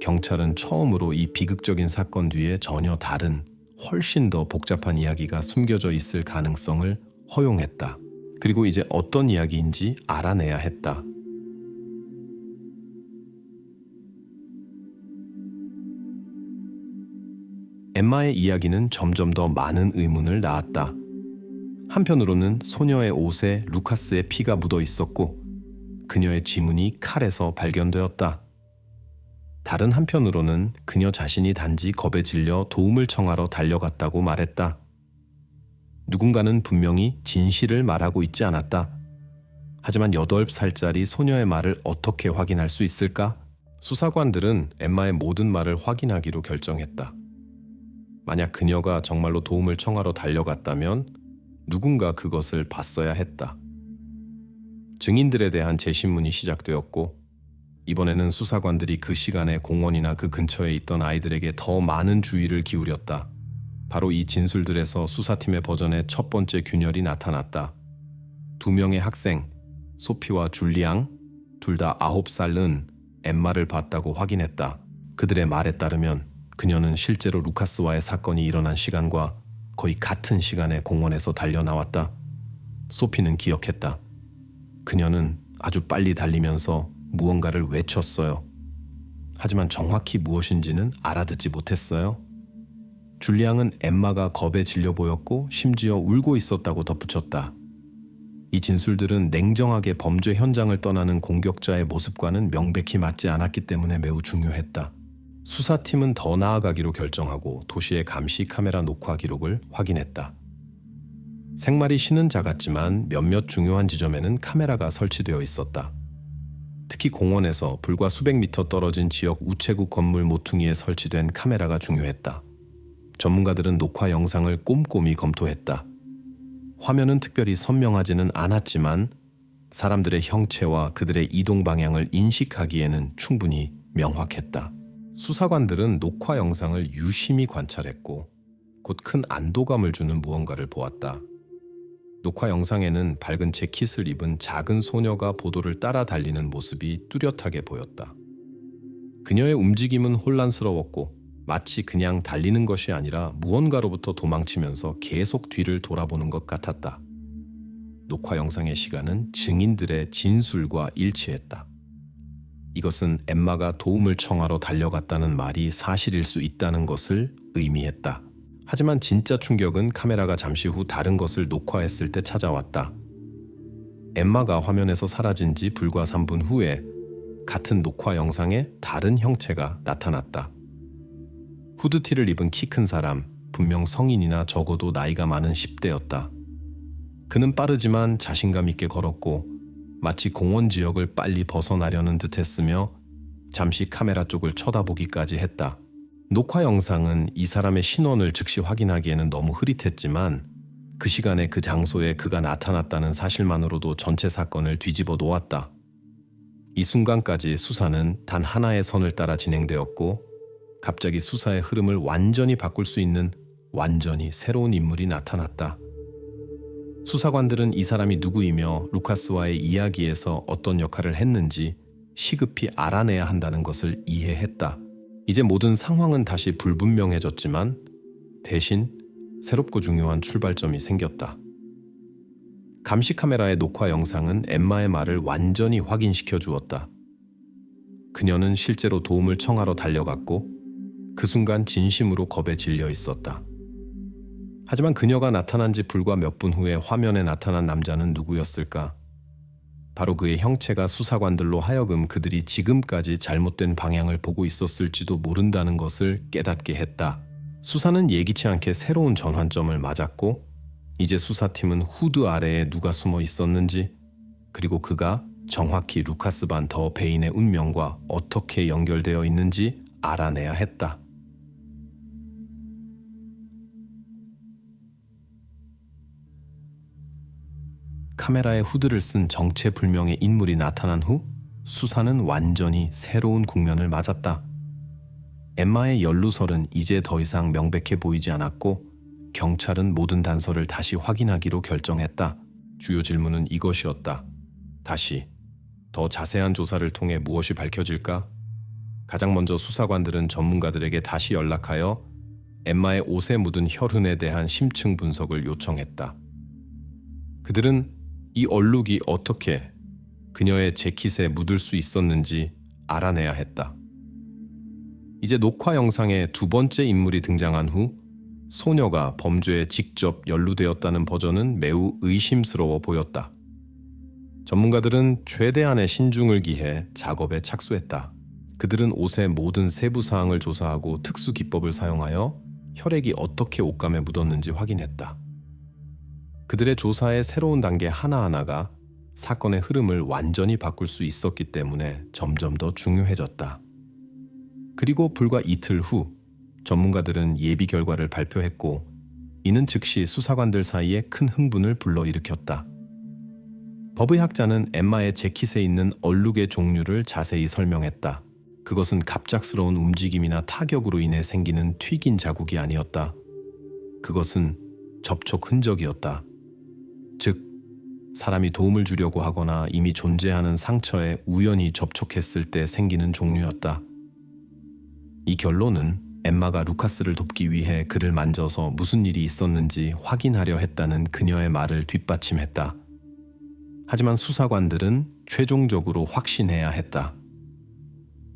경찰은 처음으로 이 비극적인 사건 뒤에 전혀 다른, 훨씬 더 복잡한 이야기가 숨겨져 있을 가능성을 허용했다. 그리고 이제 어떤 이야기인지 알아내야 했다. 엠마의 이야기는 점점 더 많은 의문을 낳았다. 한편으로는 소녀의 옷에 루카스의 피가 묻어 있었고 그녀의 지문이 칼에서 발견되었다. 다른 한편으로는 그녀 자신이 단지 겁에 질려 도움을 청하러 달려갔다고 말했다. 누군가는 분명히 진실을 말하고 있지 않았다. 하지만 8살짜리 소녀의 말을 어떻게 확인할 수 있을까? 수사관들은 엠마의 모든 말을 확인하기로 결정했다. 만약 그녀가 정말로 도움을 청하러 달려갔다면 누군가 그것을 봤어야 했다. 증인들에 대한 재심문이 시작되었고, 이번에는 수사관들이 그 시간에 공원이나 그 근처에 있던 아이들에게 더 많은 주의를 기울였다. 바로 이 진술들에서 수사팀의 버전의 첫 번째 균열이 나타났다. 2명의 학생, 소피와 줄리앙, 둘 다 9살은 엠마를 봤다고 확인했다. 그들의 말에 따르면 그녀는 실제로 루카스와의 사건이 일어난 시간과 거의 같은 시간에 공원에서 달려나왔다. 소피는 기억했다. 그녀는 아주 빨리 달리면서 무언가를 외쳤어요. 하지만 정확히 무엇인지는 알아듣지 못했어요. 줄리앙은 엠마가 겁에 질려 보였고 심지어 울고 있었다고 덧붙였다. 이 진술들은 냉정하게 범죄 현장을 떠나는 공격자의 모습과는 명백히 맞지 않았기 때문에 매우 중요했다. 수사팀은 더 나아가기로 결정하고 도시의 감시 카메라 녹화 기록을 확인했다. 생말이 쉬는 작았지만 몇몇 중요한 지점에는 카메라가 설치되어 있었다. 특히 공원에서 불과 수백 미터 떨어진 지역 우체국 건물 모퉁이에 설치된 카메라가 중요했다. 전문가들은 녹화 영상을 꼼꼼히 검토했다. 화면은 특별히 선명하지는 않았지만 사람들의 형체와 그들의 이동 방향을 인식하기에는 충분히 명확했다. 수사관들은 녹화 영상을 유심히 관찰했고 곧 큰 안도감을 주는 무언가를 보았다. 녹화 영상에는 밝은 재킷을 입은 작은 소녀가 보도를 따라 달리는 모습이 뚜렷하게 보였다. 그녀의 움직임은 혼란스러웠고 마치 그냥 달리는 것이 아니라 무언가로부터 도망치면서 계속 뒤를 돌아보는 것 같았다. 녹화 영상의 시간은 증인들의 진술과 일치했다. 이것은 엠마가 도움을 청하러 달려갔다는 말이 사실일 수 있다는 것을 의미했다. 하지만 진짜 충격은 카메라가 잠시 후 다른 것을 녹화했을 때 찾아왔다. 엠마가 화면에서 사라진 지 불과 3분 후에 같은 녹화 영상에 다른 형체가 나타났다. 후드티를 입은 키 큰 사람, 분명 성인이나 적어도 나이가 많은 10대였다. 그는 빠르지만 자신감 있게 걸었고 마치 공원 지역을 빨리 벗어나려는 듯 했으며 잠시 카메라 쪽을 쳐다보기까지 했다. 녹화 영상은 이 사람의 신원을 즉시 확인하기에는 너무 흐릿했지만 그 시간에 그 장소에 그가 나타났다는 사실만으로도 전체 사건을 뒤집어 놓았다. 이 순간까지 수사는 단 하나의 선을 따라 진행되었고 갑자기 수사의 흐름을 완전히 바꿀 수 있는 완전히 새로운 인물이 나타났다. 수사관들은 이 사람이 누구이며 루카스와의 이야기에서 어떤 역할을 했는지 시급히 알아내야 한다는 것을 이해했다. 이제 모든 상황은 다시 불분명해졌지만 대신 새롭고 중요한 출발점이 생겼다. 감시 카메라의 녹화 영상은 엠마의 말을 완전히 확인시켜 주었다. 그녀는 실제로 도움을 청하러 달려갔고 그 순간 진심으로 겁에 질려 있었다. 하지만 그녀가 나타난 지 불과 몇 분 후에 화면에 나타난 남자는 누구였을까? 바로 그의 형체가 수사관들로 하여금 그들이 지금까지 잘못된 방향을 보고 있었을지도 모른다는 것을 깨닫게 했다. 수사는 예기치 않게 새로운 전환점을 맞았고 이제 수사팀은 후드 아래에 누가 숨어 있었는지 그리고 그가 정확히 루카스 반 더 베인의 운명과 어떻게 연결되어 있는지 알아내야 했다. 카메라에 후드를 쓴 정체불명의 인물이 나타난 후 수사는 완전히 새로운 국면을 맞았다. 엠마의 연루설은 이제 더 이상 명백해 보이지 않았고 경찰은 모든 단서를 다시 확인하기로 결정했다. 주요 질문은 이것이었다. 다시, 더 자세한 조사를 통해 무엇이 밝혀질까? 가장 먼저 수사관들은 전문가들에게 다시 연락하여 엠마의 옷에 묻은 혈흔에 대한 심층 분석을 요청했다. 그들은 이 얼룩이 어떻게 그녀의 재킷에 묻을 수 있었는지 알아내야 했다. 이제 녹화 영상에 두 번째 인물이 등장한 후 소녀가 범죄에 직접 연루되었다는 버전은 매우 의심스러워 보였다. 전문가들은 최대한의 신중을 기해 작업에 착수했다. 그들은 옷의 모든 세부 사항을 조사하고 특수 기법을 사용하여 혈액이 어떻게 옷감에 묻었는지 확인했다. 그들의 조사의 새로운 단계 하나하나가 사건의 흐름을 완전히 바꿀 수 있었기 때문에 점점 더 중요해졌다. 그리고 불과 이틀 후 전문가들은 예비 결과를 발표했고, 이는 즉시 수사관들 사이에 큰 흥분을 불러일으켰다. 법의학자는 엠마의 재킷에 있는 얼룩의 종류를 자세히 설명했다. 그것은 갑작스러운 움직임이나 타격으로 인해 생기는 튀긴 자국이 아니었다. 그것은 접촉 흔적이었다. 즉, 사람이 도움을 주려고 하거나 이미 존재하는 상처에 우연히 접촉했을 때 생기는 종류였다. 이 결론은 엠마가 루카스를 돕기 위해 그를 만져서 무슨 일이 있었는지 확인하려 했다는 그녀의 말을 뒷받침했다. 하지만 수사관들은 최종적으로 확신해야 했다.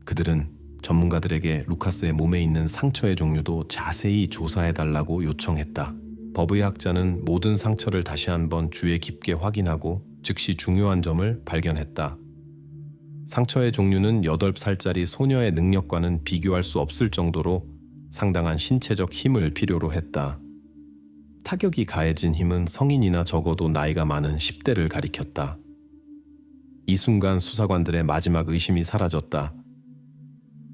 그들은 전문가들에게 루카스의 몸에 있는 상처의 종류도 자세히 조사해달라고 요청했다. 법의학자는 모든 상처를 다시 한번 주의 깊게 확인하고 즉시 중요한 점을 발견했다. 상처의 종류는 8살짜리 소녀의 능력과는 비교할 수 없을 정도로 상당한 신체적 힘을 필요로 했다. 타격이 가해진 힘은 성인이나 적어도 나이가 많은 10대를 가리켰다. 이 순간 수사관들의 마지막 의심이 사라졌다.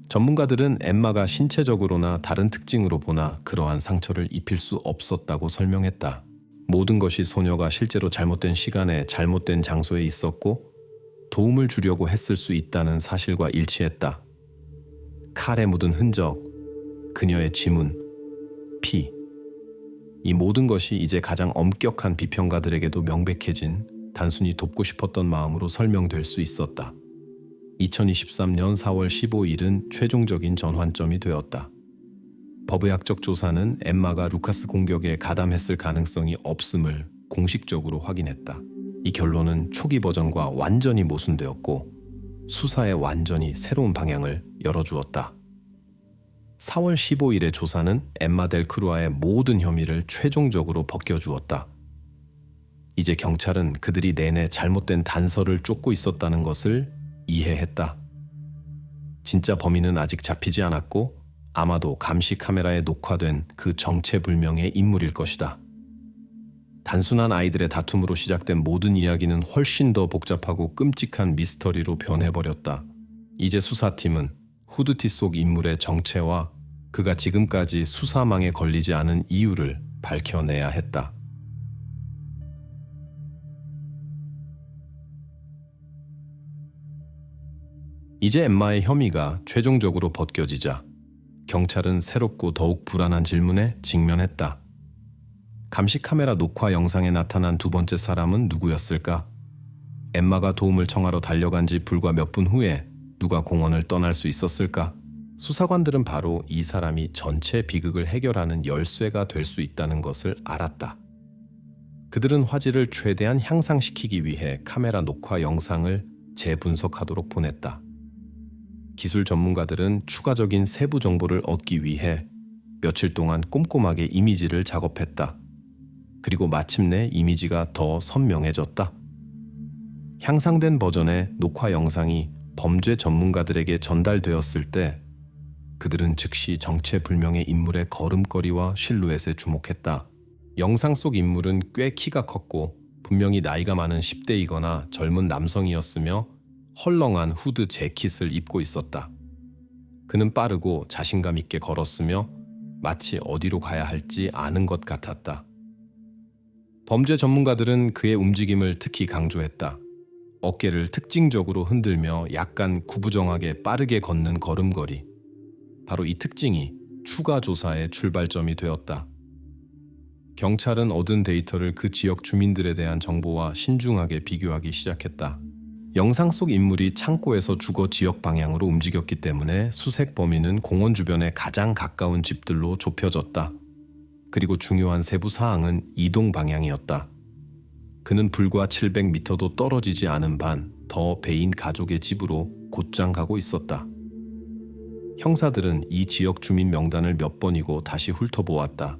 전문가들은 엠마가 신체적으로나 다른 특징으로 보나 그러한 상처를 입힐 수 없었다고 설명했다. 모든 것이 소녀가 실제로 잘못된 시간에 잘못된 장소에 있었고 도움을 주려고 했을 수 있다는 사실과 일치했다. 칼에 묻은 흔적, 그녀의 지문, 피. 이 모든 것이 이제 가장 엄격한 비평가들에게도 명백해진 단순히 돕고 싶었던 마음으로 설명될 수 있었다. 2023년 4월 15일은 최종적인 전환점이 되었다. 법의학적 조사는 엠마가 루카스 공격에 가담했을 가능성이 없음을 공식적으로 확인했다. 이 결론은 초기 버전과 완전히 모순되었고 수사에 완전히 새로운 방향을 열어주었다. 4월 15일의 조사는 엠마 델 크루아의 모든 혐의를 최종적으로 벗겨주었다. 이제 경찰은 그들이 내내 잘못된 단서를 쫓고 있었다는 것을 이해했다. 진짜 범인은 아직 잡히지 않았고 아마도 감시 카메라에 녹화된 그 정체불명의 인물일 것이다. 단순한 아이들의 다툼으로 시작된 모든 이야기는 훨씬 더 복잡하고 끔찍한 미스터리로 변해버렸다. 이제 수사팀은 후드티 속 인물의 정체와 그가 지금까지 수사망에 걸리지 않은 이유를 밝혀내야 했다. 이제 엠마의 혐의가 최종적으로 벗겨지자 경찰은 새롭고 더욱 불안한 질문에 직면했다. 감시 카메라 녹화 영상에 나타난 두 번째 사람은 누구였을까? 엠마가 도움을 청하러 달려간 지 불과 몇 분 후에 누가 공원을 떠날 수 있었을까? 수사관들은 바로 이 사람이 전체 비극을 해결하는 열쇠가 될 수 있다는 것을 알았다. 그들은 화질을 최대한 향상시키기 위해 카메라 녹화 영상을 재분석하도록 보냈다. 기술 전문가들은 추가적인 세부 정보를 얻기 위해 며칠 동안 꼼꼼하게 이미지를 작업했다. 그리고 마침내 이미지가 더 선명해졌다. 향상된 버전의 녹화 영상이 범죄 전문가들에게 전달되었을 때 그들은 즉시 정체불명의 인물의 걸음걸이와 실루엣에 주목했다. 영상 속 인물은 꽤 키가 컸고 분명히 나이가 많은 10대이거나 젊은 남성이었으며 헐렁한 후드 재킷을 입고 있었다. 그는 빠르고 자신감 있게 걸었으며 마치 어디로 가야 할지 아는 것 같았다. 범죄 전문가들은 그의 움직임을 특히 강조했다. 어깨를 특징적으로 흔들며 약간 구부정하게 빠르게 걷는 걸음걸이. 바로 이 특징이 추가 조사의 출발점이 되었다. 경찰은 얻은 데이터를 그 지역 주민들에 대한 정보와 신중하게 비교하기 시작했다. 영상 속 인물이 창고에서 주거 지역 방향으로 움직였기 때문에 수색 범위는 공원 주변의 가장 가까운 집들로 좁혀졌다. 그리고 중요한 세부 사항은 이동 방향이었다. 그는 불과 700m도 떨어지지 않은 반 더 베인 가족의 집으로 곧장 가고 있었다. 형사들은 이 지역 주민 명단을 몇 번이고 다시 훑어보았다.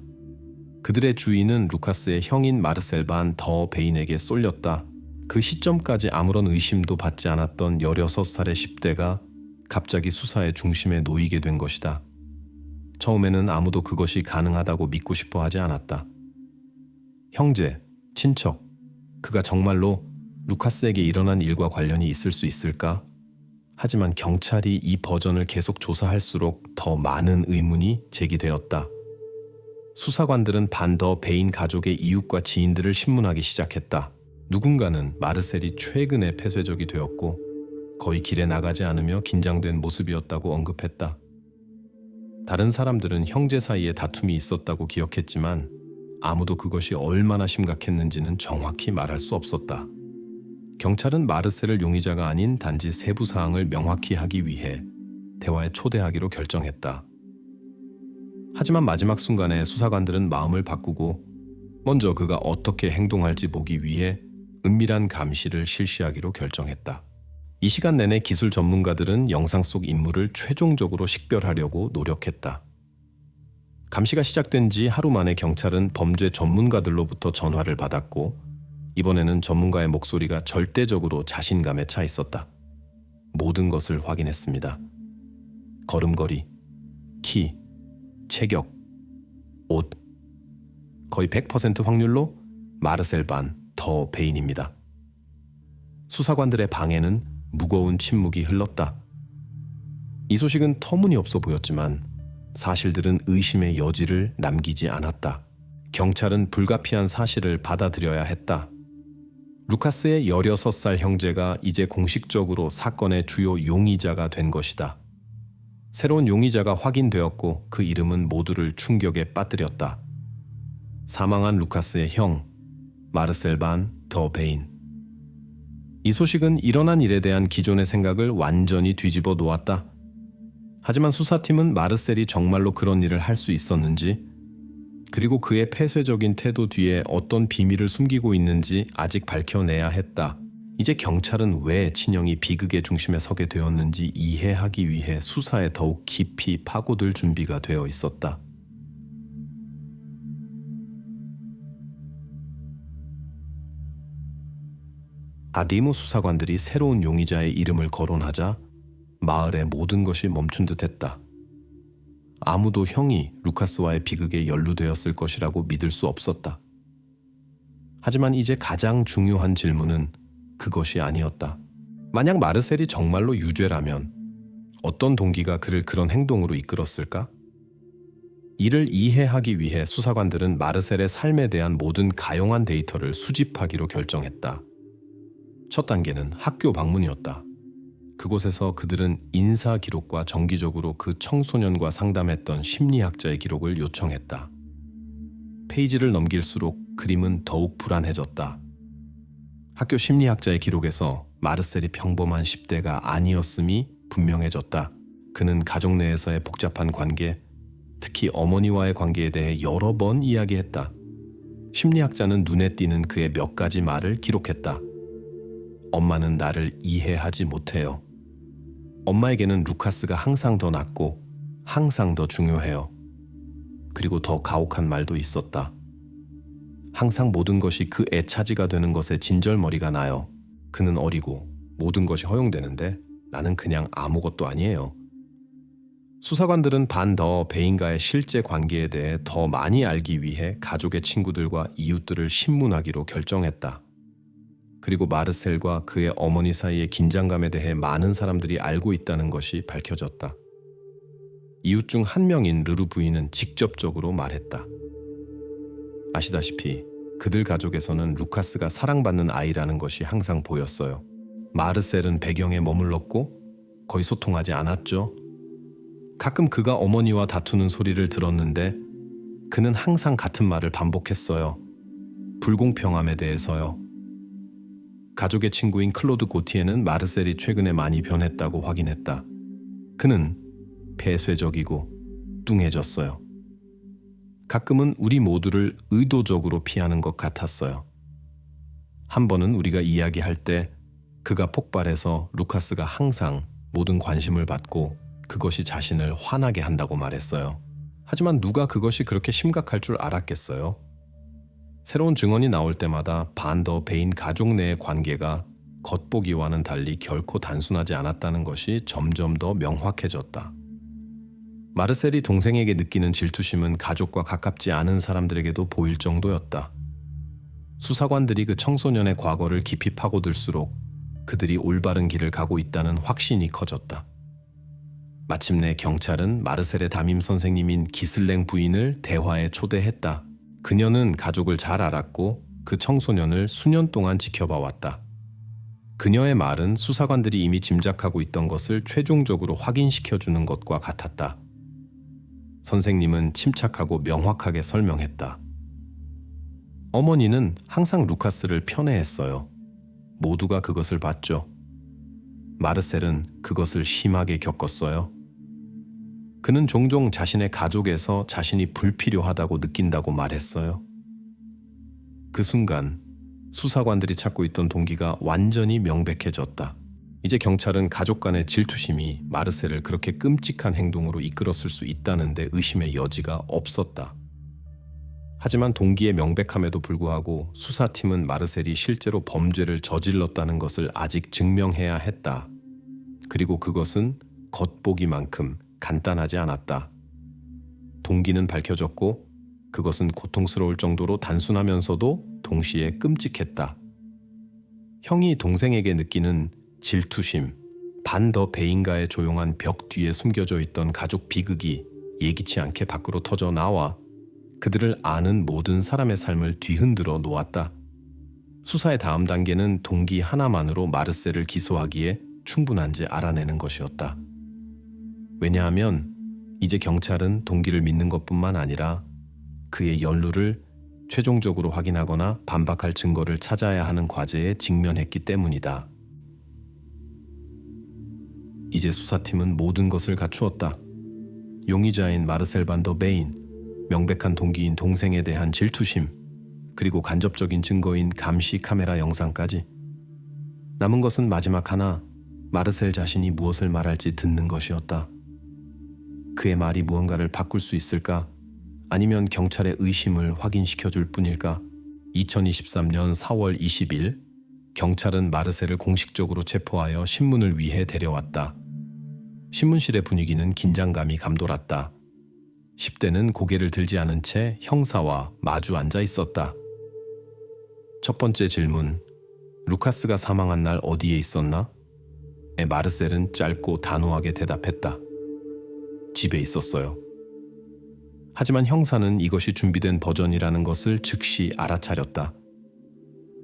그들의 주인은 루카스의 형인 마르셀 반 더 베인에게 쏠렸다. 그 시점까지 아무런 의심도 받지 않았던 16살의 10대가 갑자기 수사의 중심에 놓이게 된 것이다. 처음에는 아무도 그것이 가능하다고 믿고 싶어 하지 않았다. 형제, 친척, 그가 정말로 루카스에게 일어난 일과 관련이 있을 수 있을까? 하지만 경찰이 이 버전을 계속 조사할수록 더 많은 의문이 제기되었다. 수사관들은 반 더 베인 가족의 이웃과 지인들을 신문하기 시작했다. 누군가는 마르셀이 최근에 폐쇄적이 되었고 거의 길에 나가지 않으며 긴장된 모습이었다고 언급했다. 다른 사람들은 형제 사이에 다툼이 있었다고 기억했지만 아무도 그것이 얼마나 심각했는지는 정확히 말할 수 없었다. 경찰은 마르셀을 용의자가 아닌 단지 세부 사항을 명확히 하기 위해 대화에 초대하기로 결정했다. 하지만 마지막 순간에 수사관들은 마음을 바꾸고 먼저 그가 어떻게 행동할지 보기 위해 은밀한 감시를 실시하기로 결정했다. 이 시간 내내 기술 전문가들은 영상 속 인물을 최종적으로 식별하려고 노력했다. 감시가 시작된 지 하루 만에 경찰은 범죄 전문가들로부터 전화를 받았고 이번에는 전문가의 목소리가 절대적으로 자신감에 차 있었다. 모든 것을 확인했습니다. 걸음걸이, 키, 체격, 옷. 거의 100% 확률로 마르셀 반 더 베인입니다. 수사관들의 방에는 무거운 침묵이 흘렀다. 이 소식은 터무니없어 보였지만 사실들은 의심의 여지를 남기지 않았다. 경찰은 불가피한 사실을 받아들여야 했다. 루카스의 16살 형제가 이제 공식적으로 사건의 주요 용의자가 된 것이다. 새로운 용의자가 확인되었고 그 이름은 모두를 충격에 빠뜨렸다. 사망한 루카스의 형, 마르셀 반 더 베인. 이 소식은 일어난 일에 대한 기존의 생각을 완전히 뒤집어 놓았다. 하지만 수사팀은 마르셀이 정말로 그런 일을 할 수 있었는지, 그리고 그의 폐쇄적인 태도 뒤에 어떤 비밀을 숨기고 있는지 아직 밝혀내야 했다. 이제 경찰은 왜 친형이 비극의 중심에 서게 되었는지 이해하기 위해 수사에 더욱 깊이 파고들 준비가 되어 있었다. 아디모 수사관들이 새로운 용의자의 이름을 거론하자 마을의 모든 것이 멈춘 듯했다. 아무도 형이 루카스와의 비극에 연루되었을 것이라고 믿을 수 없었다. 하지만 이제 가장 중요한 질문은 그것이 아니었다. 만약 마르셀이 정말로 유죄라면 어떤 동기가 그를 그런 행동으로 이끌었을까? 이를 이해하기 위해 수사관들은 마르셀의 삶에 대한 모든 가용한 데이터를 수집하기로 결정했다. 첫 단계는 학교 방문이었다. 그곳에서 그들은 인사 기록과 정기적으로 그 청소년과 상담했던 심리학자의 기록을 요청했다. 페이지를 넘길수록 그림은 더욱 불안해졌다. 학교 심리학자의 기록에서 마르셀이 평범한 10대가 아니었음이 분명해졌다. 그는 가족 내에서의 복잡한 관계, 특히 어머니와의 관계에 대해 여러 번 이야기했다. 심리학자는 눈에 띄는 그의 몇 가지 말을 기록했다. 엄마는 나를 이해하지 못해요. 엄마에게는 루카스가 항상 더 낫고 항상 더 중요해요. 그리고 더 가혹한 말도 있었다. 항상 모든 것이 그 애차지가 되는 것에 진절머리가 나요. 그는 어리고 모든 것이 허용되는데 나는 그냥 아무것도 아니에요. 수사관들은 반 더 베인과의 실제 관계에 대해 더 많이 알기 위해 가족의 친구들과 이웃들을 신문하기로 결정했다. 그리고 마르셀과 그의 어머니 사이의 긴장감에 대해 많은 사람들이 알고 있다는 것이 밝혀졌다. 이웃 중 한 명인 르루 부인은 직접적으로 말했다. 아시다시피 그들 가족에서는 루카스가 사랑받는 아이라는 것이 항상 보였어요. 마르셀은 배경에 머물렀고 거의 소통하지 않았죠. 가끔 그가 어머니와 다투는 소리를 들었는데 그는 항상 같은 말을 반복했어요. 불공평함에 대해서요. 가족의 친구인 클로드 고티에는 마르셀이 최근에 많이 변했다고 확인했다. 그는 폐쇄적이고 뚱해졌어요. 가끔은 우리 모두를 의도적으로 피하는 것 같았어요. 한 번은 우리가 이야기할 때 그가 폭발해서 루카스가 항상 모든 관심을 받고 그것이 자신을 화나게 한다고 말했어요. 하지만 누가 그것이 그렇게 심각할 줄 알았겠어요? 새로운 증언이 나올 때마다 반 더 베인 가족 내의 관계가 겉보기와는 달리 결코 단순하지 않았다는 것이 점점 더 명확해졌다. 마르셀이 동생에게 느끼는 질투심은 가족과 가깝지 않은 사람들에게도 보일 정도였다. 수사관들이 그 청소년의 과거를 깊이 파고들수록 그들이 올바른 길을 가고 있다는 확신이 커졌다. 마침내 경찰은 마르셀의 담임 선생님인 기슬랭 부인을 대화에 초대했다. 그녀는 가족을 잘 알았고 그 청소년을 수년 동안 지켜봐 왔다. 그녀의 말은 수사관들이 이미 짐작하고 있던 것을 최종적으로 확인시켜주는 것과 같았다. 선생님은 침착하고 명확하게 설명했다. 어머니는 항상 루카스를 편애했어요. 모두가 그것을 봤죠. 마르셀은 그것을 심하게 겪었어요. 그는 종종 자신의 가족에서 자신이 불필요하다고 느낀다고 말했어요. 그 순간 수사관들이 찾고 있던 동기가 완전히 명백해졌다. 이제 경찰은 가족 간의 질투심이 마르셀을 그렇게 끔찍한 행동으로 이끌었을 수 있다는 데 의심의 여지가 없었다. 하지만 동기의 명백함에도 불구하고 수사팀은 마르셀이 실제로 범죄를 저질렀다는 것을 아직 증명해야 했다. 그리고 그것은 겉보기만큼 간단하지 않았다. 동기는 밝혀졌고 그것은 고통스러울 정도로 단순하면서도 동시에 끔찍했다. 형이 동생에게 느끼는 질투심, 반 더 베인가의 조용한 벽 뒤에 숨겨져 있던 가족 비극이 예기치 않게 밖으로 터져 나와 그들을 아는 모든 사람의 삶을 뒤흔들어 놓았다. 수사의 다음 단계는 동기 하나만으로 마르셀을 기소하기에 충분한지 알아내는 것이었다. 왜냐하면 이제 경찰은 동기를 믿는 것뿐만 아니라 그의 연루를 최종적으로 확인하거나 반박할 증거를 찾아야 하는 과제에 직면했기 때문이다. 이제 수사팀은 모든 것을 갖추었다. 용의자인 마르셀 반 더 베인, 명백한 동기인 동생에 대한 질투심, 그리고 간접적인 증거인 감시 카메라 영상까지. 남은 것은 마지막 하나, 마르셀 자신이 무엇을 말할지 듣는 것이었다. 그의 말이 무언가를 바꿀 수 있을까? 아니면 경찰의 의심을 확인시켜 줄 뿐일까? 2023년 4월 20일, 경찰은 마르셀을 공식적으로 체포하여 신문을 위해 데려왔다. 신문실의 분위기는 긴장감이 감돌았다. 10대는 고개를 들지 않은 채 형사와 마주 앉아 있었다. 첫 번째 질문, 루카스가 사망한 날 어디에 있었나? 마르셀은 짧고 단호하게 대답했다. 집에 있었어요. 하지만 형사는 이것이 준비된 버전이라는 것을 즉시 알아차렸다.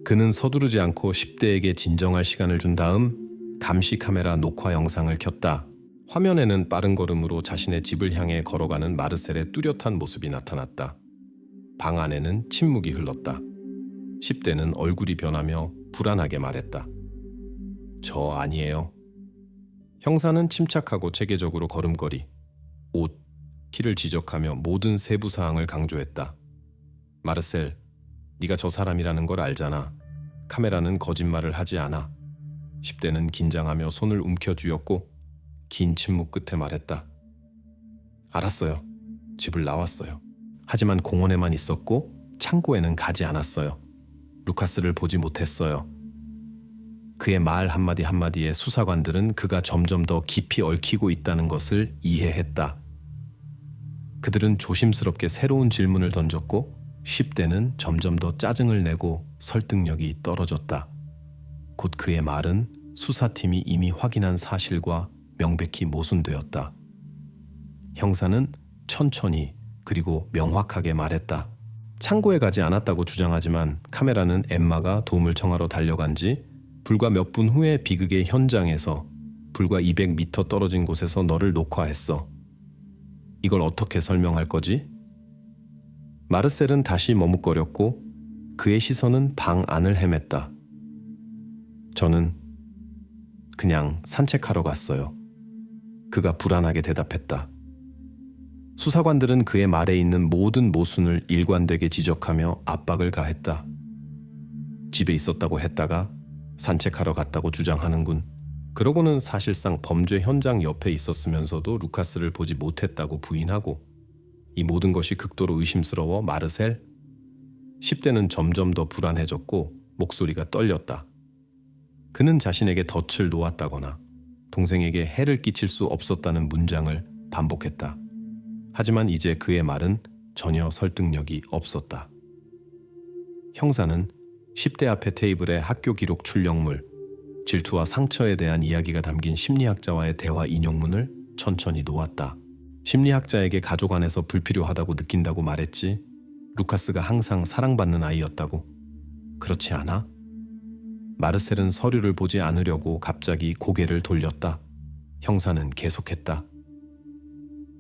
그는 서두르지 않고 10대에게 진정할 시간을 준 다음 감시 카메라 녹화 영상을 켰다. 화면에는 빠른 걸음으로 자신의 집을 향해 걸어가는 마르셀의 뚜렷한 모습이 나타났다. 방 안에는 침묵이 흘렀다. 10대는 얼굴이 변하며 불안하게 말했다. 저 아니에요. 형사는 침착하고 체계적으로 걸음걸이, 옷, 키를 지적하며 모든 세부 사항을 강조했다. 마르셀, 네가 저 사람이라는 걸 알잖아. 카메라는 거짓말을 하지 않아. 10대는 긴장하며 손을 움켜쥐었고 긴 침묵 끝에 말했다. 알았어요. 집을 나왔어요. 하지만 공원에만 있었고 창고에는 가지 않았어요. 루카스를 보지 못했어요. 그의 말 한마디 한마디에 수사관들은 그가 점점 더 깊이 얽히고 있다는 것을 이해했다. 그들은 조심스럽게 새로운 질문을 던졌고 10대는 점점 더 짜증을 내고 설득력이 떨어졌다. 곧 그의 말은 수사팀이 이미 확인한 사실과 명백히 모순되었다. 형사는 천천히 그리고 명확하게 말했다. 창고에 가지 않았다고 주장하지만 카메라는 엠마가 도움을 청하러 달려간 지 불과 몇 분 후에 비극의 현장에서 불과 200m 떨어진 곳에서 너를 녹화했어. 이걸 어떻게 설명할 거지? 마르셀은 다시 머뭇거렸고 그의 시선은 방 안을 헤맸다. 저는 그냥 산책하러 갔어요. 그가 불안하게 대답했다. 수사관들은 그의 말에 있는 모든 모순을 일관되게 지적하며 압박을 가했다. 집에 있었다고 했다가 산책하러 갔다고 주장하는군. 그러고는 사실상 범죄 현장 옆에 있었으면서도 루카스를 보지 못했다고 부인하고 이 모든 것이 극도로 의심스러워 마르셀. 10대는 점점 더 불안해졌고 목소리가 떨렸다. 그는 자신에게 덫을 놓았다거나 동생에게 해를 끼칠 수 없었다는 문장을 반복했다. 하지만 이제 그의 말은 전혀 설득력이 없었다. 형사는 10대 앞에 테이블에 학교 기록 출력물, 질투와 상처에 대한 이야기가 담긴 심리학자와의 대화 인용문을 천천히 놓았다. 심리학자에게 가족 안에서 불필요하다고 느낀다고 말했지. 루카스가 항상 사랑받는 아이였다고. 그렇지 않아? 마르셀은 서류를 보지 않으려고 갑자기 고개를 돌렸다. 형사는 계속했다.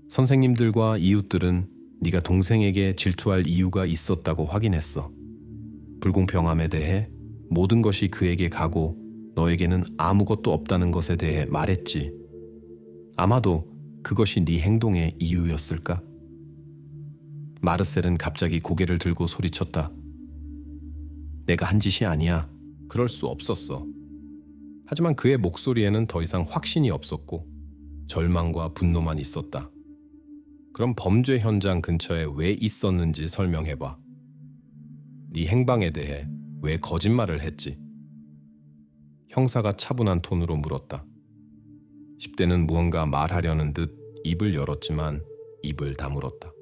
선생님들과 이웃들은 네가 동생에게 질투할 이유가 있었다고 확인했어. 불공평함에 대해 모든 것이 그에게 가고 너에게는 아무것도 없다는 것에 대해 말했지. 아마도 그것이 네 행동의 이유였을까? 마르셀은 갑자기 고개를 들고 소리쳤다. 내가 한 짓이 아니야. 그럴 수 없었어. 하지만 그의 목소리에는 더 이상 확신이 없었고 절망과 분노만 있었다. 그럼 범죄 현장 근처에 왜 있었는지 설명해봐. 네 행방에 대해 왜 거짓말을 했지? 형사가 차분한 톤으로 물었다. 10대는 무언가 말하려는 듯 입을 열었지만 입을 다물었다.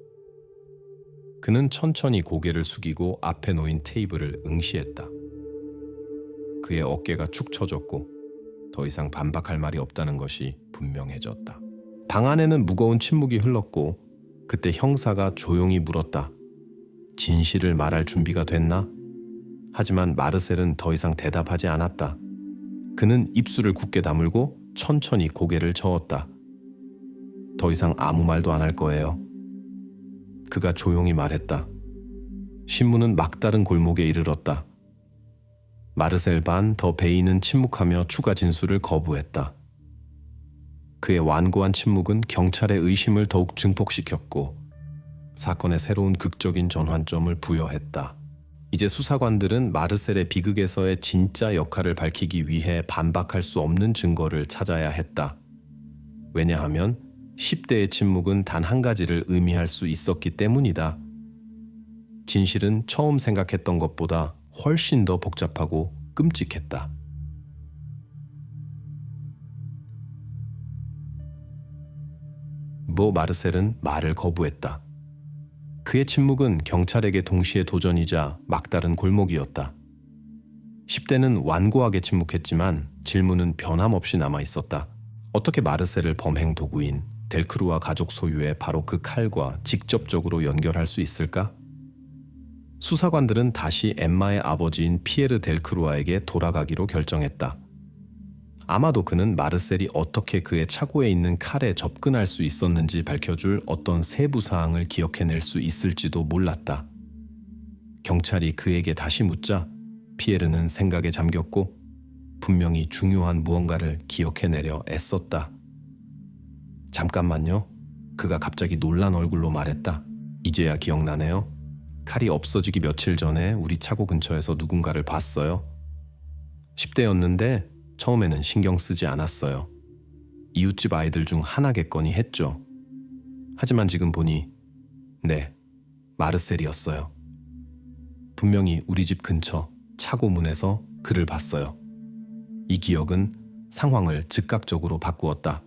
그는 천천히 고개를 숙이고 앞에 놓인 테이블을 응시했다. 그의 어깨가 축 처졌고 더 이상 반박할 말이 없다는 것이 분명해졌다. 방 안에는 무거운 침묵이 흘렀고 그때 형사가 조용히 물었다. 진실을 말할 준비가 됐나? 하지만 마르셀은 더 이상 대답하지 않았다. 그는 입술을 굳게 다물고 천천히 고개를 저었다. 더 이상 아무 말도 안 할 거예요. 그가 조용히 말했다. 신문은 막다른 골목에 이르렀다. 마르셀 반 더 베이는 침묵하며 추가 진술을 거부했다. 그의 완고한 침묵은 경찰의 의심을 더욱 증폭시켰고 사건의 새로운 극적인 전환점을 부여했다. 이제 수사관들은 마르셀의 비극에서의 진짜 역할을 밝히기 위해 반박할 수 없는 증거를 찾아야 했다. 왜냐하면 10대의 침묵은 단 한 가지를 의미할 수 있었기 때문이다. 진실은 처음 생각했던 것보다 훨씬 더 복잡하고 끔찍했다. 마르셀은 말을 거부했다. 그의 침묵은 경찰에게 동시에 도전이자 막다른 골목이었다. 10대는 완고하게 침묵했지만 질문은 변함없이 남아있었다. 어떻게 마르셀을 범행 도구인 델크루아 가족 소유의 바로 그 칼과 직접적으로 연결할 수 있을까? 수사관들은 다시 엠마의 아버지인 피에르 델크루아에게 돌아가기로 결정했다. 아마도 그는 마르셀이 어떻게 그의 차고에 있는 칼에 접근할 수 있었는지 밝혀줄 어떤 세부 사항을 기억해낼 수 있을지도 몰랐다. 경찰이 그에게 다시 묻자 피에르는 생각에 잠겼고 분명히 중요한 무언가를 기억해내려 애썼다. 잠깐만요. 그가 갑자기 놀란 얼굴로 말했다. 이제야 기억나네요. 칼이 없어지기 며칠 전에 우리 차고 근처에서 누군가를 봤어요. 10대였는데 처음에는 신경 쓰지 않았어요. 이웃집 아이들 중 하나겠거니 했죠. 하지만 지금 보니 네, 마르셀이었어요. 분명히 우리 집 근처 차고 문에서 그를 봤어요. 이 기억은 상황을 즉각적으로 바꾸었다.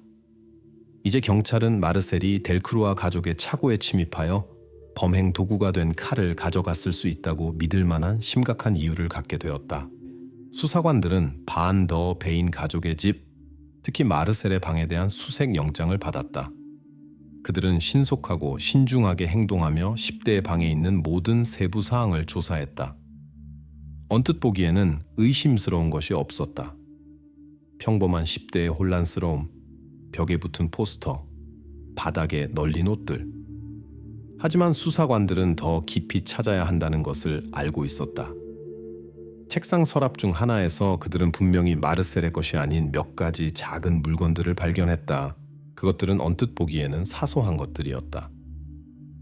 이제 경찰은 마르셀이 델크루아 가족의 차고에 침입하여 범행 도구가 된 칼을 가져갔을 수 있다고 믿을 만한 심각한 이유를 갖게 되었다. 수사관들은 반 더 베인 가족의 집, 특히 마르셀의 방에 대한 수색 영장을 받았다. 그들은 신속하고 신중하게 행동하며 10대의 방에 있는 모든 세부 사항을 조사했다. 언뜻 보기에는 의심스러운 것이 없었다. 평범한 10대의 혼란스러움, 벽에 붙은 포스터, 바닥에 널린 옷들. 하지만 수사관들은 더 깊이 찾아야 한다는 것을 알고 있었다. 책상 서랍 중 하나에서 그들은 분명히 마르셀의 것이 아닌 몇 가지 작은 물건들을 발견했다. 그것들은 언뜻 보기에는 사소한 것들이었다.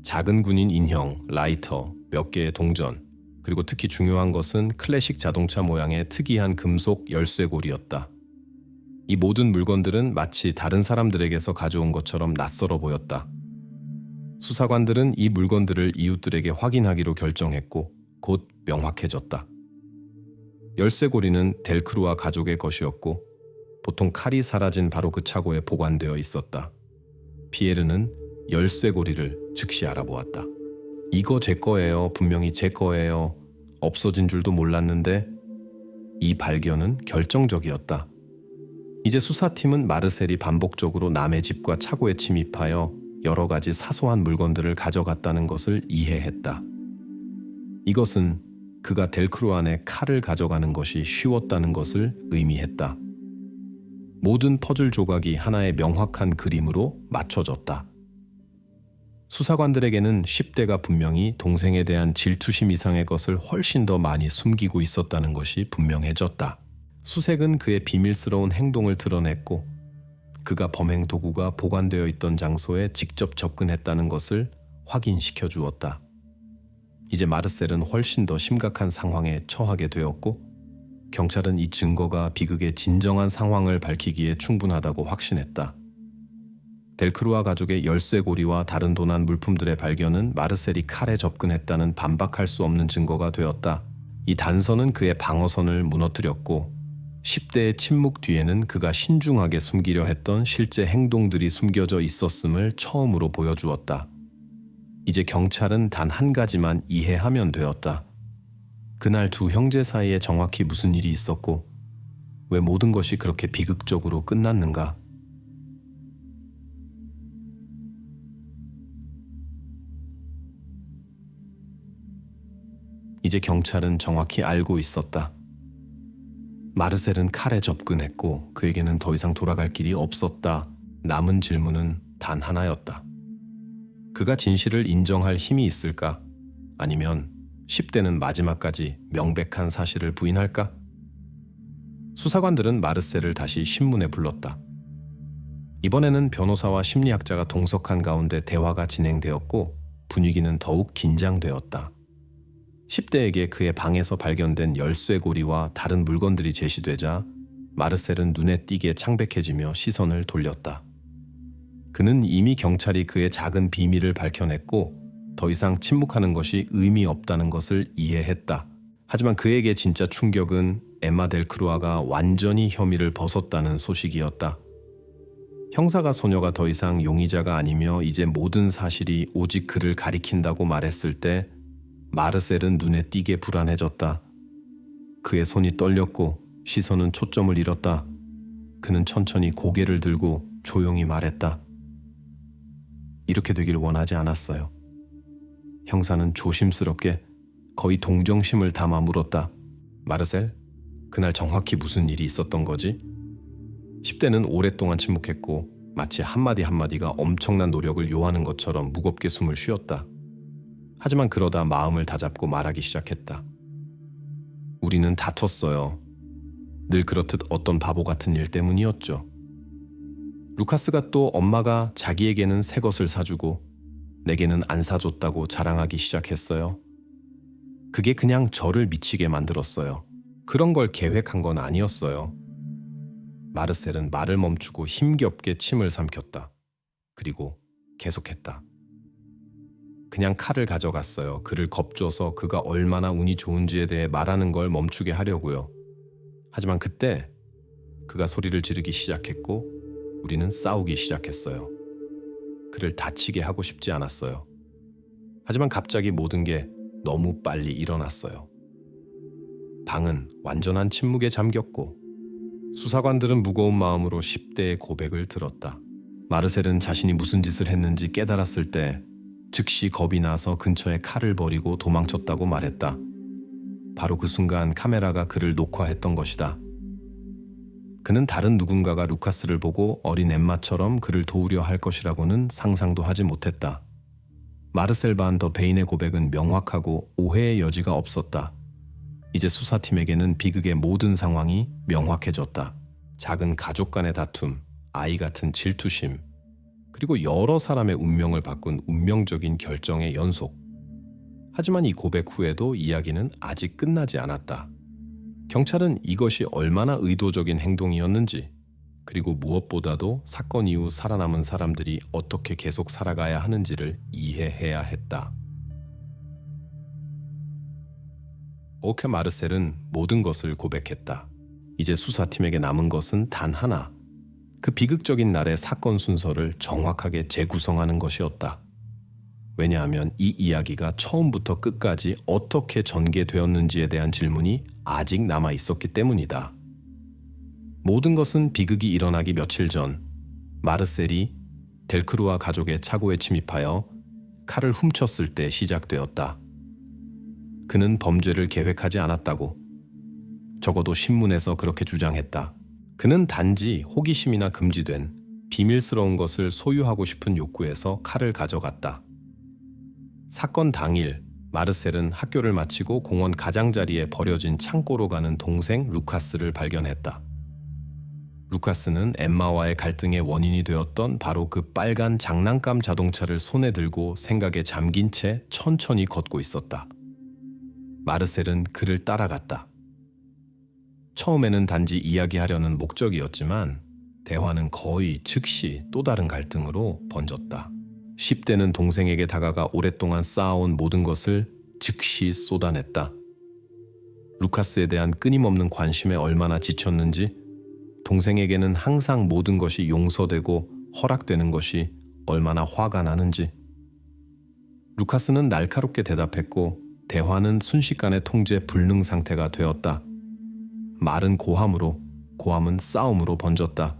작은 군인 인형, 라이터, 몇 개의 동전, 그리고 특히 중요한 것은 클래식 자동차 모양의 특이한 금속 열쇠고리였다. 이 모든 물건들은 마치 다른 사람들에게서 가져온 것처럼 낯설어 보였다. 수사관들은 이 물건들을 이웃들에게 확인하기로 결정했고 곧 명확해졌다. 열쇠고리는 델크루아 가족의 것이었고 보통 칼이 사라진 바로 그 차고에 보관되어 있었다. 피에르는 열쇠고리를 즉시 알아보았다. 이거 제 거예요. 분명히 제 거예요. 없어진 줄도 몰랐는데. 이 발견은 결정적이었다. 이제 수사팀은 마르셀이 반복적으로 남의 집과 차고에 침입하여 여러 가지 사소한 물건들을 가져갔다는 것을 이해했다. 이것은 그가 델크루안의 칼을 가져가는 것이 쉬웠다는 것을 의미했다. 모든 퍼즐 조각이 하나의 명확한 그림으로 맞춰졌다. 수사관들에게는 10대가 분명히 동생에 대한 질투심 이상의 것을 훨씬 더 많이 숨기고 있었다는 것이 분명해졌다. 수색은 그의 비밀스러운 행동을 드러냈고 그가 범행 도구가 보관되어 있던 장소에 직접 접근했다는 것을 확인시켜 주었다. 이제 마르셀은 훨씬 더 심각한 상황에 처하게 되었고 경찰은 이 증거가 비극의 진정한 상황을 밝히기에 충분하다고 확신했다. 델크루아 가족의 열쇠고리와 다른 도난 물품들의 발견은 마르셀이 칼에 접근했다는 반박할 수 없는 증거가 되었다. 이 단서는 그의 방어선을 무너뜨렸고 10대의 침묵 뒤에는 그가 신중하게 숨기려 했던 실제 행동들이 숨겨져 있었음을 처음으로 보여주었다. 이제 경찰은 단 한 가지만 이해하면 되었다. 그날 두 형제 사이에 정확히 무슨 일이 있었고 왜 모든 것이 그렇게 비극적으로 끝났는가? 이제 경찰은 정확히 알고 있었다. 마르셀은 칼에 접근했고 그에게는 더 이상 돌아갈 길이 없었다. 남은 질문은 단 하나였다. 그가 진실을 인정할 힘이 있을까? 아니면 10대는 마지막까지 명백한 사실을 부인할까? 수사관들은 마르셀을 다시 신문에 불렀다. 이번에는 변호사와 심리학자가 동석한 가운데 대화가 진행되었고 분위기는 더욱 긴장되었다. 10대에게 그의 방에서 발견된 열쇠고리와 다른 물건들이 제시되자 마르셀은 눈에 띄게 창백해지며 시선을 돌렸다. 그는 이미 경찰이 그의 작은 비밀을 밝혀냈고 더 이상 침묵하는 것이 의미 없다는 것을 이해했다. 하지만 그에게 진짜 충격은 엠마 델크루아가 완전히 혐의를 벗었다는 소식이었다. 형사가 소녀가 더 이상 용의자가 아니며 이제 모든 사실이 오직 그를 가리킨다고 말했을 때 마르셀은 눈에 띄게 불안해졌다. 그의 손이 떨렸고 시선은 초점을 잃었다. 그는 천천히 고개를 들고 조용히 말했다. 이렇게 되길 원하지 않았어요. 형사는 조심스럽게 거의 동정심을 담아 물었다. 마르셀, 그날 정확히 무슨 일이 있었던 거지? 10대는 오랫동안 침묵했고 마치 한마디 한마디가 엄청난 노력을 요하는 것처럼 무겁게 숨을 쉬었다. 하지만 그러다 마음을 다잡고 말하기 시작했다. 우리는 다퉜어요. 늘 그렇듯 어떤 바보 같은 일 때문이었죠. 루카스가 또 엄마가 자기에게는 새 것을 사주고 내게는 안 사줬다고 자랑하기 시작했어요. 그게 그냥 저를 미치게 만들었어요. 그런 걸 계획한 건 아니었어요. 마르셀은 말을 멈추고 힘겹게 침을 삼켰다. 그리고 계속했다. 그냥 칼을 가져갔어요. 그를 겁줘서 그가 얼마나 운이 좋은지에 대해 말하는 걸 멈추게 하려고요. 하지만 그때 그가 소리를 지르기 시작했고 우리는 싸우기 시작했어요. 그를 다치게 하고 싶지 않았어요. 하지만 갑자기 모든 게 너무 빨리 일어났어요. 방은 완전한 침묵에 잠겼고 수사관들은 무거운 마음으로 10대의 고백을 들었다. 마르셀은 자신이 무슨 짓을 했는지 깨달았을 때 즉시 겁이 나서 근처에 칼을 버리고 도망쳤다고 말했다. 바로 그 순간 카메라가 그를 녹화했던 것이다. 그는 다른 누군가가 루카스를 보고 어린 엠마처럼 그를 도우려 할 것이라고는 상상도 하지 못했다. 마르셀 반 더 베인의 고백은 명확하고 오해의 여지가 없었다. 이제 수사팀에게는 비극의 모든 상황이 명확해졌다. 작은 가족 간의 다툼, 아이 같은 질투심, 그리고 여러 사람의 운명을 바꾼 운명적인 결정의 연속. 하지만 이 고백 후에도 이야기는 아직 끝나지 않았다. 경찰은 이것이 얼마나 의도적인 행동이었는지, 그리고 무엇보다도 사건 이후 살아남은 사람들이 어떻게 계속 살아가야 하는지를 이해해야 했다. 오케 마르셀은 모든 것을 고백했다. 이제 수사팀에게 남은 것은 단 하나. 그 비극적인 날의 사건 순서를 정확하게 재구성하는 것이었다. 왜냐하면 이 이야기가 처음부터 끝까지 어떻게 전개되었는지에 대한 질문이 아직 남아 있었기 때문이다. 모든 것은 비극이 일어나기 며칠 전 마르셀이 델크루아 가족의 차고에 침입하여 칼을 훔쳤을 때 시작되었다. 그는 범죄를 계획하지 않았다고. 적어도 신문에서 그렇게 주장했다. 그는 단지 호기심이나 금지된 비밀스러운 것을 소유하고 싶은 욕구에서 칼을 가져갔다. 사건 당일 마르셀은 학교를 마치고 공원 가장자리에 버려진 창고로 가는 동생 루카스를 발견했다. 루카스는 엠마와의 갈등의 원인이 되었던 바로 그 빨간 장난감 자동차를 손에 들고 생각에 잠긴 채 천천히 걷고 있었다. 마르셀은 그를 따라갔다. 처음에는 단지 이야기하려는 목적이었지만 대화는 거의 즉시 또 다른 갈등으로 번졌다. 10대는 동생에게 다가가 오랫동안 쌓아온 모든 것을 즉시 쏟아냈다. 루카스에 대한 끊임없는 관심에 얼마나 지쳤는지, 동생에게는 항상 모든 것이 용서되고 허락되는 것이 얼마나 화가 나는지. 루카스는 날카롭게 대답했고 대화는 순식간에 통제 불능 상태가 되었다. 말은 고함으로, 고함은 싸움으로 번졌다.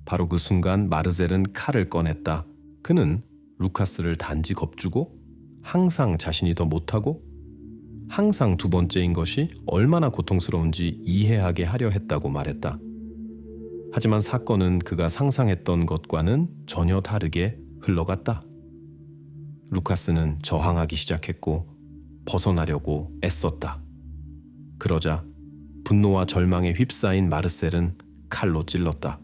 바로 그 순간 마르셀은 칼을 꺼냈다. 그는 루카스를 단지 겁주고 항상 자신이 더 못하고 항상 두 번째인 것이 얼마나 고통스러운지 이해하게 하려 했다고 말했다. 하지만 사건은 그가 상상했던 것과는 전혀 다르게 흘러갔다. 루카스는 저항하기 시작했고 벗어나려고 애썼다. 그러자 분노와 절망에 휩싸인 마르셀은 칼로 찔렀다.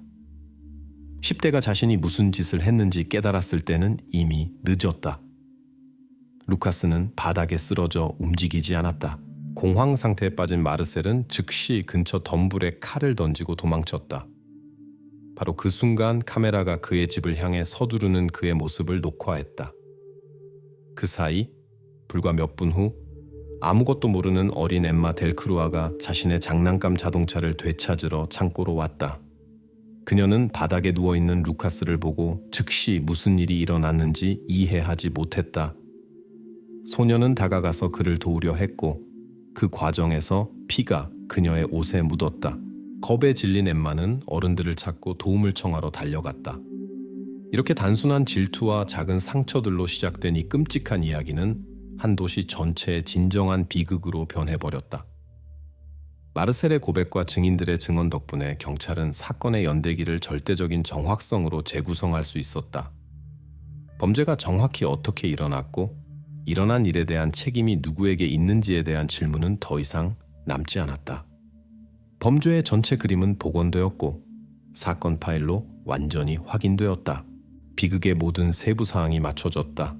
10대가 자신이 무슨 짓을 했는지 깨달았을 때는 이미 늦었다. 루카스는 바닥에 쓰러져 움직이지 않았다. 공황 상태에 빠진 마르셀은 즉시 근처 덤불에 칼을 던지고 도망쳤다. 바로 그 순간 카메라가 그의 집을 향해 서두르는 그의 모습을 녹화했다. 그 사이 불과 몇 분 후 아무것도 모르는 어린 엠마 델크루아가 자신의 장난감 자동차를 되찾으러 창고로 왔다. 그녀는 바닥에 누워있는 루카스를 보고 즉시 무슨 일이 일어났는지 이해하지 못했다. 소녀는 다가가서 그를 도우려 했고 그 과정에서 피가 그녀의 옷에 묻었다. 겁에 질린 엠마는 어른들을 찾고 도움을 청하러 달려갔다. 이렇게 단순한 질투와 작은 상처들로 시작된 이 끔찍한 이야기는 한 도시 전체의 진정한 비극으로 변해버렸다. 마르셀의 고백과 증인들의 증언 덕분에 경찰은 사건의 연대기를 절대적인 정확성으로 재구성할 수 있었다. 범죄가 정확히 어떻게 일어났고 일어난 일에 대한 책임이 누구에게 있는지에 대한 질문은 더 이상 남지 않았다. 범죄의 전체 그림은 복원되었고 사건 파일로 완전히 확인되었다. 비극의 모든 세부 사항이 맞춰졌다.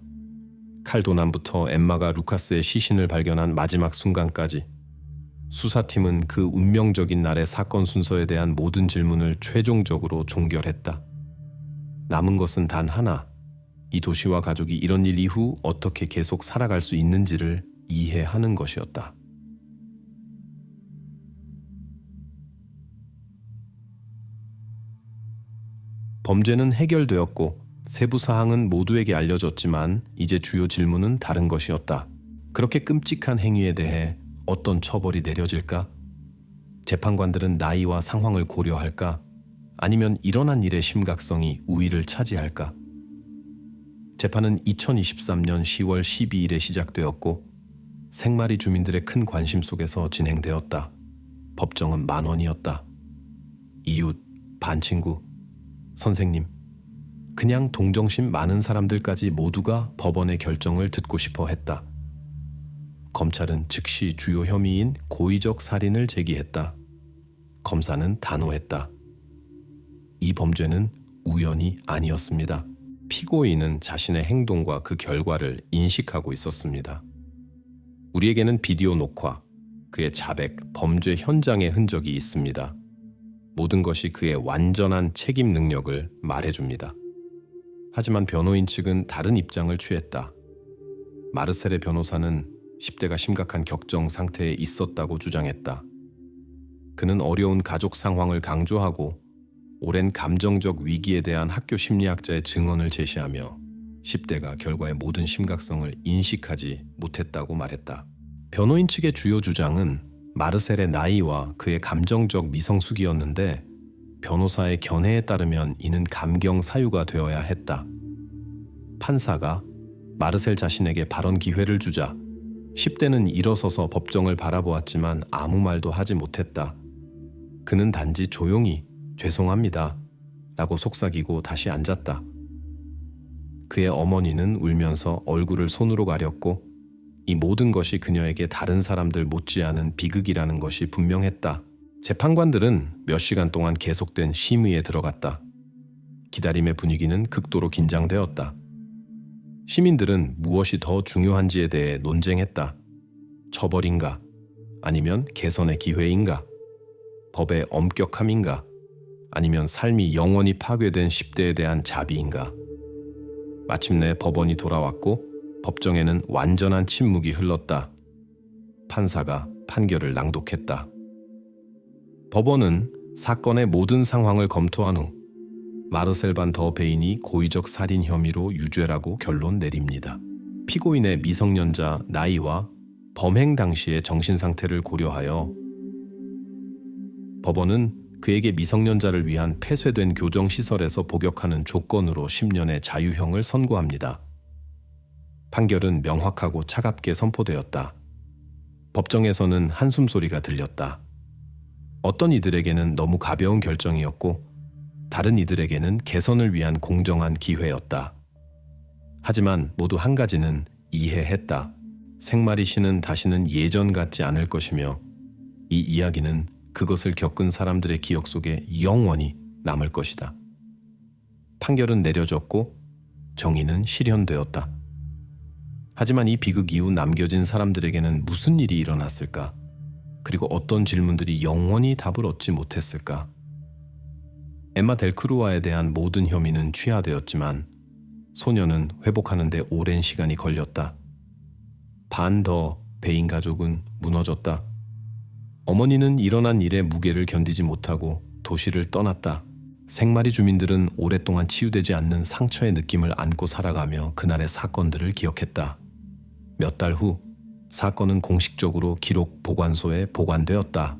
칼도난부터 엠마가 루카스의 시신을 발견한 마지막 순간까지 수사팀은 그 운명적인 날의 사건 순서에 대한 모든 질문을 최종적으로 종결했다. 남은 것은 단 하나, 이 도시와 가족이 이런 일 이후 어떻게 계속 살아갈 수 있는지를 이해하는 것이었다. 범죄는 해결되었고 세부 사항은 모두에게 알려졌지만 이제 주요 질문은 다른 것이었다. 그렇게 끔찍한 행위에 대해 어떤 처벌이 내려질까? 재판관들은 나이와 상황을 고려할까? 아니면 일어난 일의 심각성이 우위를 차지할까? 재판은 2023년 10월 12일에 시작되었고 생마리 주민들의 큰 관심 속에서 진행되었다. 법정은 만원이었다. 이웃, 반친구, 선생님, 그냥 동정심 많은 사람들까지 모두가 법원의 결정을 듣고 싶어 했다. 검찰은 즉시 주요 혐의인 고의적 살인을 제기했다. 검사는 단호했다. 이 범죄는 우연이 아니었습니다. 피고인은 자신의 행동과 그 결과를 인식하고 있었습니다. 우리에게는 비디오 녹화, 그의 자백, 범죄 현장의 흔적이 있습니다. 모든 것이 그의 완전한 책임 능력을 말해줍니다. 하지만 변호인 측은 다른 입장을 취했다. 마르셀의 변호사는 10대가 심각한 격정 상태에 있었다고 주장했다. 그는 어려운 가족 상황을 강조하고 오랜 감정적 위기에 대한 학교 심리학자의 증언을 제시하며 10대가 결과의 모든 심각성을 인식하지 못했다고 말했다. 변호인 측의 주요 주장은 마르셀의 나이와 그의 감정적 미성숙이었는데 변호사의 견해에 따르면 이는 감경 사유가 되어야 했다. 판사가 마르셀 자신에게 발언 기회를 주자 10대는 일어서서 법정을 바라보았지만 아무 말도 하지 못했다. 그는 단지 조용히 죄송합니다 라고 속삭이고 다시 앉았다. 그의 어머니는 울면서 얼굴을 손으로 가렸고 이 모든 것이 그녀에게 다른 사람들 못지않은 비극이라는 것이 분명했다. 재판관들은 몇 시간 동안 계속된 심의에 들어갔다. 기다림의 분위기는 극도로 긴장되었다. 시민들은 무엇이 더 중요한지에 대해 논쟁했다. 처벌인가? 아니면 개선의 기회인가? 법의 엄격함인가? 아니면 삶이 영원히 파괴된 10대에 대한 자비인가? 마침내 법원이 돌아왔고 법정에는 완전한 침묵이 흘렀다. 판사가 판결을 낭독했다. 법원은 사건의 모든 상황을 검토한 후 마르셀 반 더 베인이 고의적 살인 혐의로 유죄라고 결론 내립니다. 피고인의 미성년자 나이와 범행 당시의 정신 상태를 고려하여 법원은 그에게 미성년자를 위한 폐쇄된 교정시설에서 복역하는 조건으로 10년의 자유형을 선고합니다. 판결은 명확하고 차갑게 선포되었다. 법정에서는 한숨 소리가 들렸다. 어떤 이들에게는 너무 가벼운 결정이었고 다른 이들에게는 개선을 위한 공정한 기회였다. 하지만 모두 한 가지는 이해했다. 생마리 씨는 다시는 예전 같지 않을 것이며 이 이야기는 그것을 겪은 사람들의 기억 속에 영원히 남을 것이다. 판결은 내려졌고 정의는 실현되었다. 하지만 이 비극 이후 남겨진 사람들에게는 무슨 일이 일어났을까? 그리고 어떤 질문들이 영원히 답을 얻지 못했을까? 엠마 델크루아에 대한 모든 혐의는 취하되었지만 소녀는 회복하는 데 오랜 시간이 걸렸다. 반 더 베인 가족은 무너졌다. 어머니는 일어난 일의 무게를 견디지 못하고 도시를 떠났다. 생마리 주민들은 오랫동안 치유되지 않는 상처의 느낌을 안고 살아가며 그날의 사건들을 기억했다. 몇 달 후 사건은 공식적으로 기록 보관소에 보관되었다.